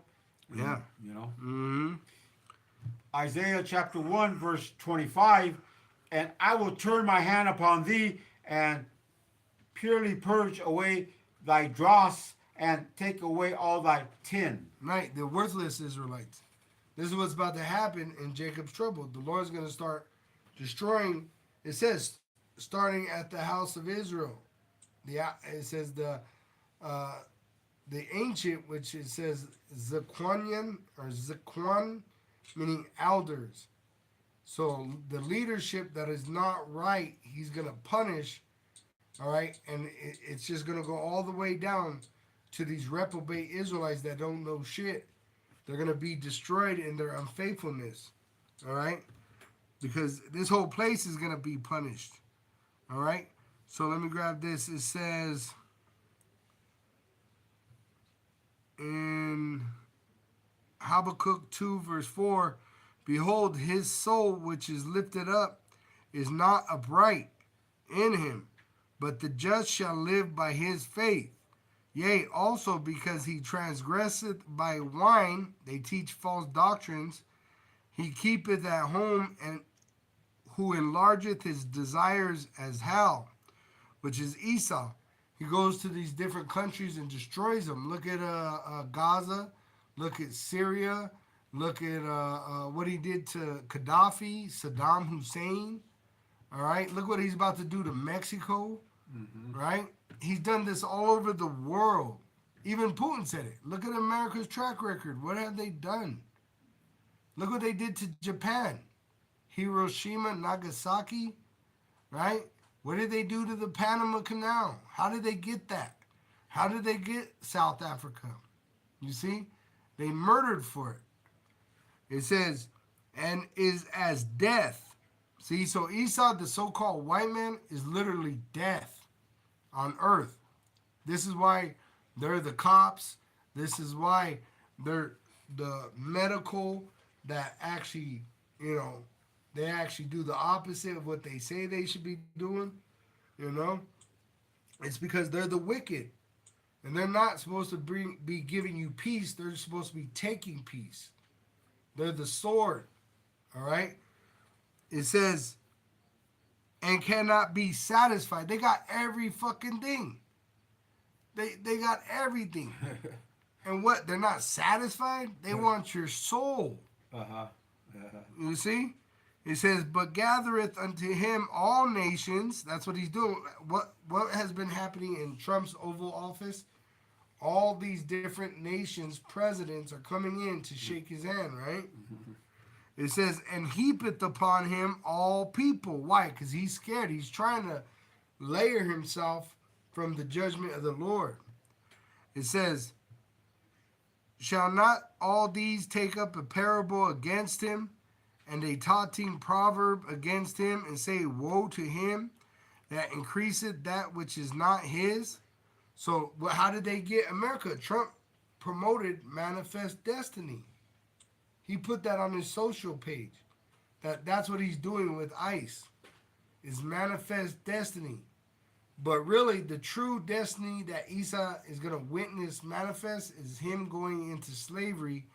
Yeah. You know. Mm-hmm. Isaiah chapter 1, verse 25, and I will turn my hand upon thee and purely purge away thy dross and take away all thy tin. Right, the worthless Israelites. This is what's about to happen in Jacob's trouble. The Lord's going to start destroying. It says, starting at the house of Israel. It says the ancient, which it says Zequanian or Zequan, meaning elders. So the leadership that is not right, he's going to punish. All right, and it's just going to go all the way down to these reprobate Israelites that don't know shit. They're going to be destroyed in their unfaithfulness. All right, because this whole place is going to be punished. All right, so let me grab this. It says in Habakkuk 2 verse 4, behold, his soul which is lifted up is not upright in him, but the just shall live by his faith. Yea, also because he transgresseth by wine, they teach false doctrines. He keepeth at home, and who enlargeth his desires as hell, which is Esau. He goes to these different countries and destroys them. Look at Gaza. Look at Syria. Look at what he did to Gaddafi, Saddam Hussein. All right. Look what he's about to do to Mexico. Mm-hmm. Right. He's done this all over the world. Even Putin said it. Look at America's track record. What have they done? Look what they did to Japan. Hiroshima, Nagasaki. Right. What did they do to the Panama Canal? How did they get that? How did they get South Africa? You see? They murdered for it. It says, and is as death. See, so Esau, the so-called white man, is literally death on earth. This is why they're the cops. This is why they're the medical that actually, they actually do the opposite of what they say they should be doing. It's because they're the wicked. And they're not supposed to be giving you peace. They're supposed to be taking peace. They're the sword. All right? It says, and cannot be satisfied. They got every fucking thing. They got everything. And what? They're not satisfied? They want your soul. Uh-huh. You see? It says, but gathereth unto him all nations. That's what he's doing. What has been happening in Trump's Oval Office? All these different nations' presidents are coming in to shake his hand, right? It says, and heapeth upon him all people. Why? Because he's scared. He's trying to layer himself from the judgment of the Lord. It says, shall not all these take up a parable against him, and a taunting proverb against him, and say, woe to him that increaseth that which is not his? So how did they get America? Trump promoted Manifest Destiny. He put that on his social page. That's what he's doing with ICE, is Manifest Destiny. But really, the true destiny that Esau is going to witness manifest is him going into slavery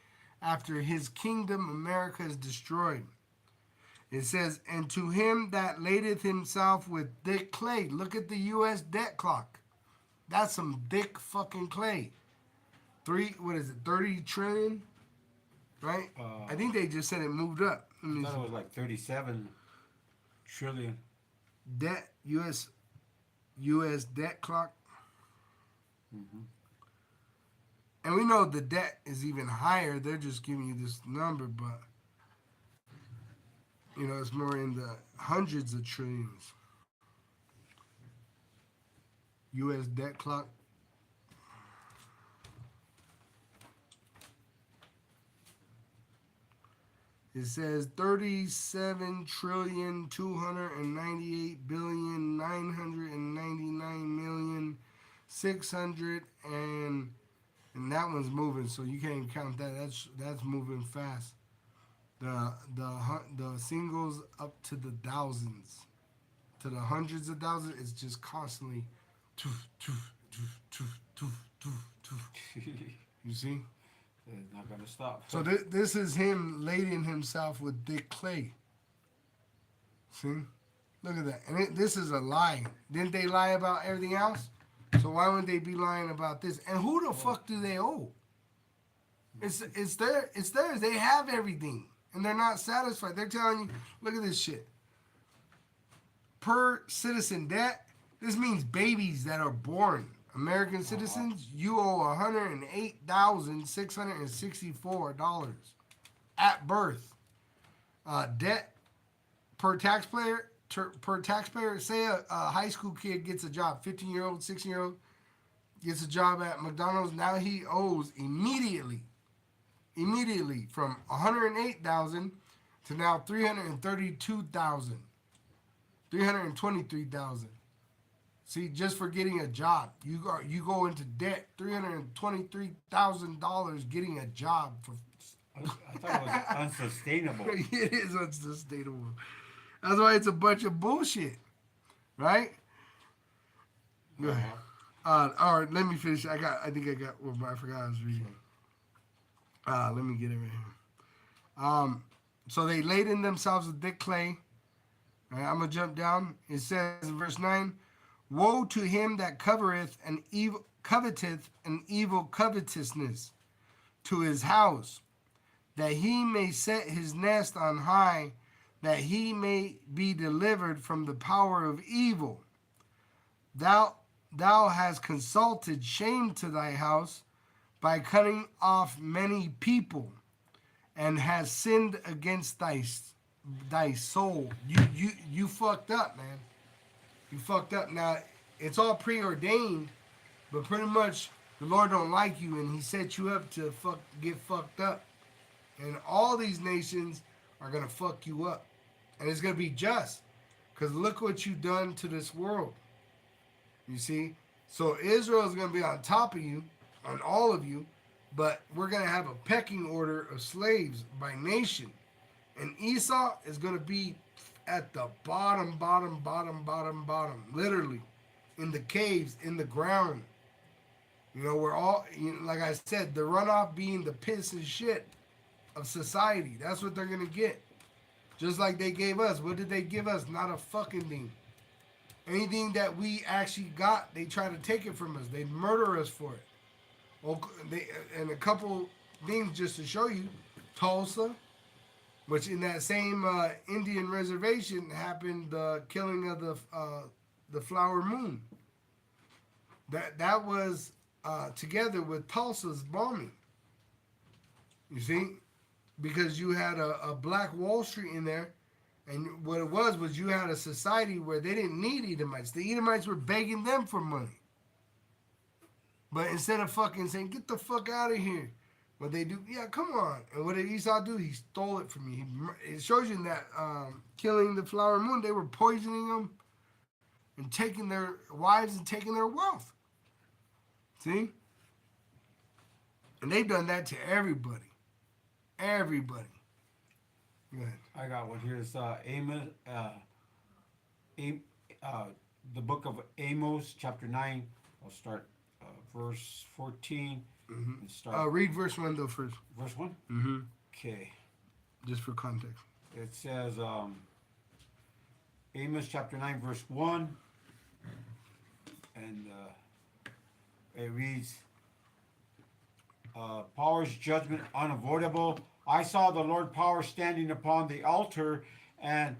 after his kingdom, America, is destroyed. It says, and to him that ladeth himself with thick clay. Look at the U.S. debt clock. That's some thick fucking clay. 30 trillion? Right? I think they just said it moved up. I thought it was like 37 trillion. Debt, U.S. debt clock. Mm-hmm. And we know the debt is even higher. They're just giving you this number, but You know, it's more in the hundreds of trillions. U.S. debt clock. It says 37,298,999,600 and that one's moving, so you can't count that. That's moving fast. The singles up to the thousands, to the hundreds of thousands. It's just constantly, toof, toof, toof, toof, toof, toof, toof. You see? It's not gonna stop. So this is him lading himself with Dick Clay. See? Look at that. And this is a lie. Didn't they lie about everything else? So why would they be lying about this? And who the fuck do they owe? It's theirs. They have everything. And they're not satisfied. They're telling you, look at this shit. Per citizen debt, this means babies that are born. American citizens, you owe $108,664 at birth. Debt per taxpayer, say a high school kid gets a job, 15-year-old, 16-year-old gets a job at McDonald's. Now he owes immediately from $108,000 to now $332,000, $323,000. See, just for getting a job, you go into debt, $323,000 getting a job for. I thought it was unsustainable. It is unsustainable. That's why it's a bunch of bullshit, right? All right, let me finish. I think I got what I forgot I was reading. Let me get it right here. So they laid in themselves with Dick Clay. All right, I'm gonna jump down. It says in verse 9, "Woe to him that coveteth an evil covetousness to his house, that he may set his nest on high, that he may be delivered from the power of evil. Thou hast consulted shame to thy house by cutting off many people, and has sinned against thy soul." You fucked up, man. You fucked up. Now, it's all preordained, but pretty much the Lord don't like you, and he set you up to get fucked up. And all these nations are going to fuck you up. And it's going to be just, because look what you've done to this world. You see? So Israel is going to be on top of you, on all of you, but we're going to have a pecking order of slaves by nation. And Esau is going to be at the bottom, literally, in the caves, in the ground. You know, we're all, like I said, the runoff being the piss and shit of society. That's what they're going to get. Just like they gave us. What did they give us? Not a fucking thing. Anything that we actually got, they try to take it from us. They murder us for it. And a couple things just to show you. Tulsa, which in that same Indian reservation happened the killing of the Flower Moon. That was together with Tulsa's bombing. You see? Because you had a black Wall Street in there, and what it was you had a society where they didn't need Edomites. The Edomites were begging them for money. But instead of fucking saying, "Get the fuck out of here," what they do, yeah, come on. And what did Esau do? He stole it from you. It shows you that killing the Flower Moon, they were poisoning them and taking their wives and taking their wealth. See? And they've done that to everybody. Everybody. Go ahead. I got one here. It's Amos, the book of Amos, chapter 9. I'll start verse 14. Mm-hmm. And start Read verse 1 though first. verse 1? Mm-hmm. Okay. Just for context. It says, Amos chapter 9, verse 1. And it reads, "Power's judgment unavoidable. I saw the Lord power standing upon the altar, and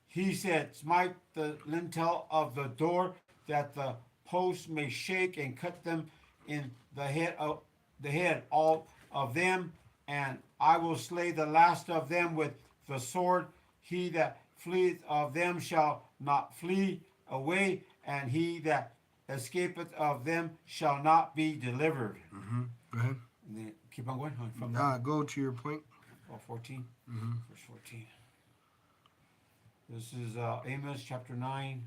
he said, Smite the lintel of the door, that the posts may shake, and cut them in the head, all of them, and I will slay the last of them with the sword. he that fleeth of them shall not flee away, and he that escapeth of them shall not be delivered. Go ahead. And then keep on going from there. Go to your point. 14. Verse 14. This is Amos chapter 9.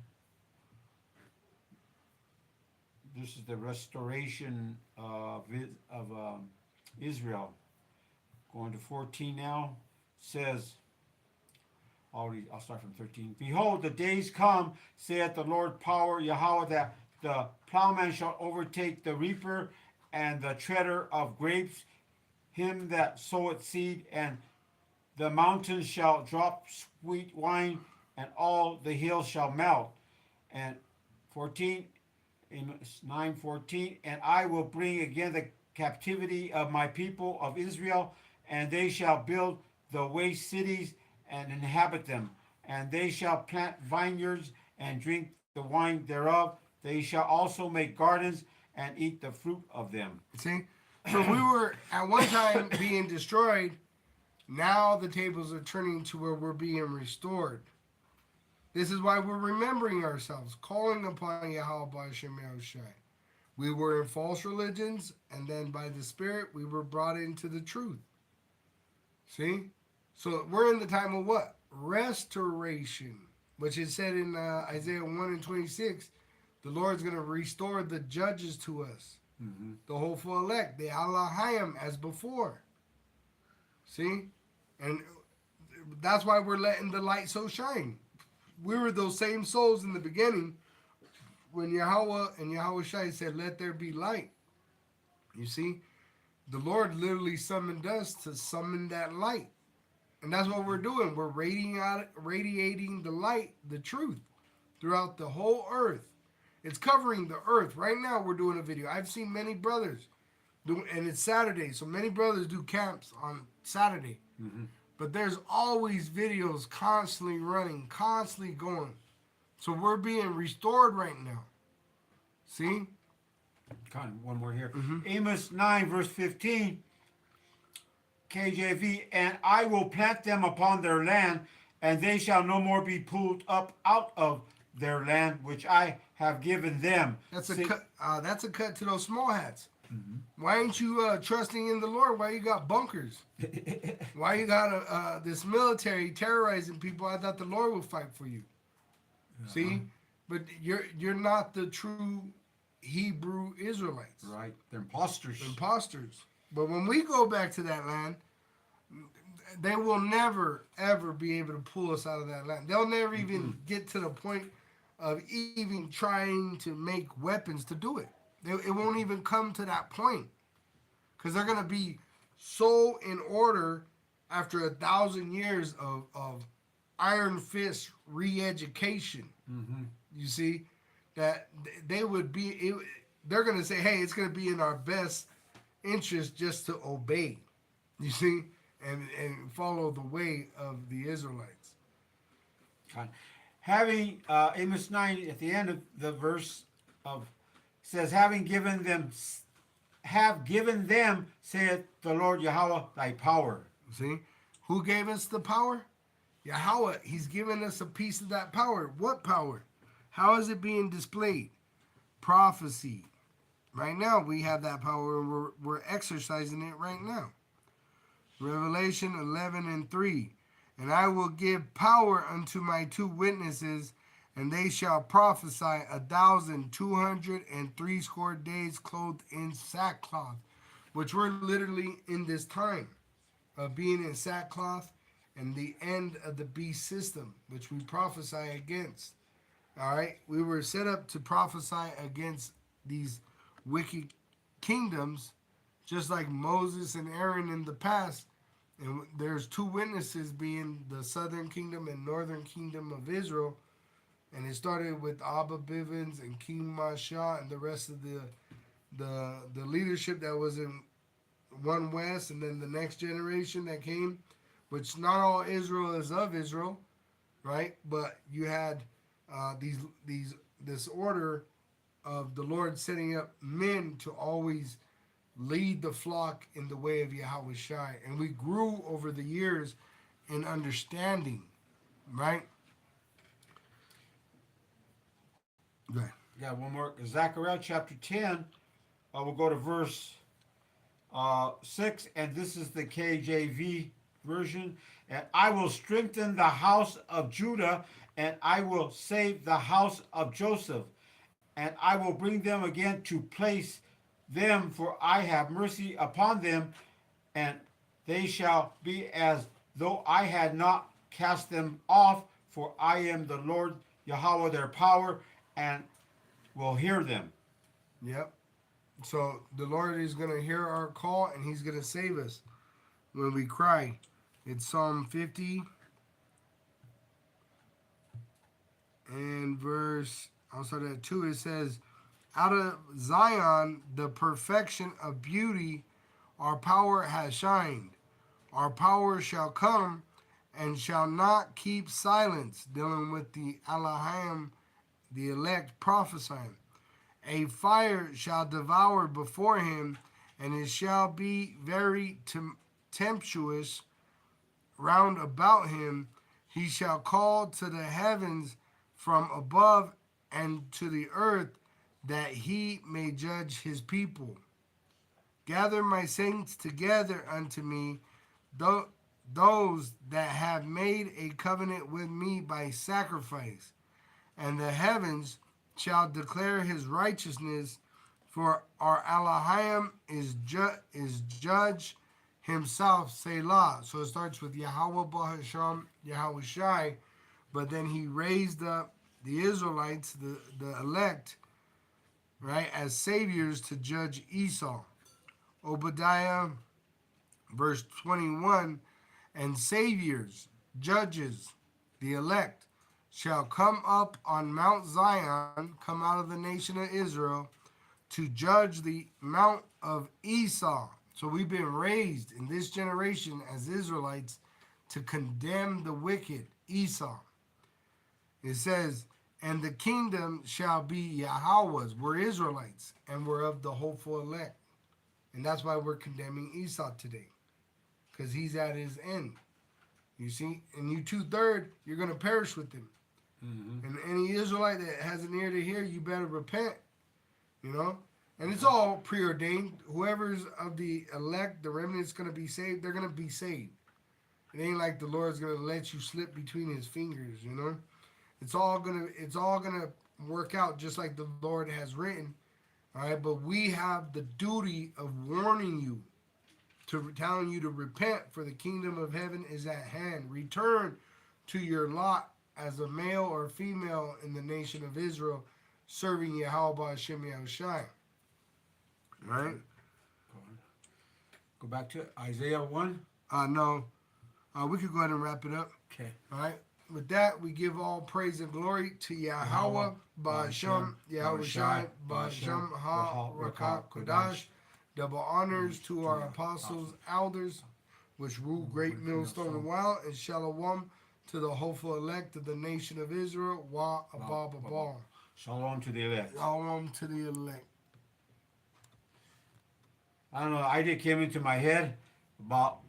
This is the restoration of Israel. Going to 14 now. Says, I'll start from 13. Behold, the days come, saith the Lord power, Yahweh, that the plowman shall overtake the reaper and the treader of grapes, him that soweth seed, and the mountains shall drop sweet wine, and all the hills shall melt. And 14, Amos 9:14, and I will bring again the captivity of my people of Israel, and they shall build the waste cities and inhabit them, and they shall plant vineyards and drink the wine thereof. They shall also make gardens and eat the fruit of them. See? So we were at one time being destroyed. Now the tables are turning to where we're being restored. This is why we're remembering ourselves, calling upon Yahweh B'Shem Yahushai. We were in false religions, and then by the Spirit, we were brought into the truth. See? So we're in the time of what? Restoration, which is said in Isaiah 1:26. The Lord's going to restore the judges to us, the hopeful elect, the Allahayim as before. See? And that's why we're letting the light so shine. We were those same souls in the beginning when Yahweh and Yahushai said, let there be light. You see? The Lord literally summoned us to summon that light. And that's what we're doing. We're radiating the light, the truth, throughout the whole earth. It's covering the earth. Right now, we're doing a video. I've seen many brothers do, and it's Saturday, so many brothers do camps on Saturday. But there's always videos constantly running, constantly going. So we're being restored right now. See? One more here. Amos 9, verse 15. KJV, and I will plant them upon their land, and they shall no more be pulled up out of their land, which I have given them. That's a cut. That's a cut to those small hats. Why ain't you trusting in the Lord? Why you got bunkers? Why you got this military terrorizing people? I thought the Lord would fight for you. See, but you're not the true Hebrew Israelites. Right, they're imposters. Imposters. But when we go back to that land, they will never, ever be able to pull us out of that land. They'll never even get to the point of even trying to make weapons to do it. It won't even come to that point. Because they're going to be so in order after 1,000 years of iron fist re-education. You see, that they would be, they're going to say, hey, it's going to be in our best interest just to obey, you see, and follow the way of the Israelites. Having Amos 9 at the end of the verse of says, have given them, saith the Lord Yahweh, thy power. See, who gave us the power? Yahweh. He's given us a piece of that power. What power? How is it being displayed? Prophecy. Right now, we have that power, and we're exercising it right now. Revelation 11:3. And I will give power unto my 2 witnesses, and they shall prophesy 1,260 days clothed in sackcloth, which we're literally in this time of being in sackcloth and the end of the beast system, which we prophesy against. All right? We were set up to prophesy against these wicked kingdoms, just like Moses and Aaron in the past. And there's 2 witnesses being the southern kingdom and northern kingdom of Israel. And it started with Abba Bivens and King Masha and the rest of the leadership that was in One West, and then the next generation that came, which not all Israel is of Israel, right? But you had this order of the Lord setting up men to always lead the flock in the way of Yahushai. And we grew over the years in understanding. right? Good. Yeah, one more. Zechariah chapter 10. We'll go to verse 6, and this is the KJV version. And I will strengthen the house of Judah, and I will save the house of Joseph, and I will bring them again to place them, for I have mercy upon them, and they shall be as though I had not cast them off, for I am the Lord Yahweh their power, and will hear them. Yep. So the Lord is going to hear our call and he's going to save us when we cry. It's Psalm 50 and verse, I'll start at 2. It says, out of Zion, the perfection of beauty, our power has shined. Our power shall come and shall not keep silence, dealing with the Elohim, the elect prophesying. A fire shall devour before him, and it shall be very tempestuous round about him. He shall call to the heavens from above and to the earth, that he may judge his people. Gather my saints together unto me, those that have made a covenant with me by sacrifice. And the heavens shall declare his righteousness, for our Elohim is judge himself, Selah. So it starts with Yahweh Bahasham, Yahweh Shai, but then he raised up the Israelites, the elect, right, as saviors to judge Esau. Obadiah, verse 21, and saviors, judges, the elect, shall come up on Mount Zion, come out of the nation of Israel, to judge the Mount of Esau. So we've been raised in this generation as Israelites to condemn the wicked, Esau. It says, and the kingdom shall be Yahweh's. We're Israelites, and we're of the hopeful elect. And that's why we're condemning Esau today, because he's at his end. You see? And you 2/3, you're going to perish with him. Mm-hmm. And any Israelite that has an ear to hear, you better repent. You know? And it's all preordained. Whoever's of the elect, the remnant's going to be saved, they're going to be saved. It ain't like the Lord's going to let you slip between his fingers, you know? It's all gonna work out just like the Lord has written. All right, but we have the duty of warning you, to telling you to repent, for the kingdom of heaven is at hand. Return to your lot as a male or female in the nation of Israel, serving Yahweh Hashem Yahushai. All right. Go back to Isaiah 1. No. We could go ahead and wrap it up. Okay. All right. With that, we give all praise and glory to Yahweh, Ba'ashem, Yahweh Shai, Ba'ashem, Ha, Rakah, Kodash. Double honors to our apostles, elders, which rule great millstone and wild, and shalom to the hopeful elect of the nation of Israel, Wa Abba Babal. Shalom to the elect. Shalom to the elect. I don't know, idea came into my head about,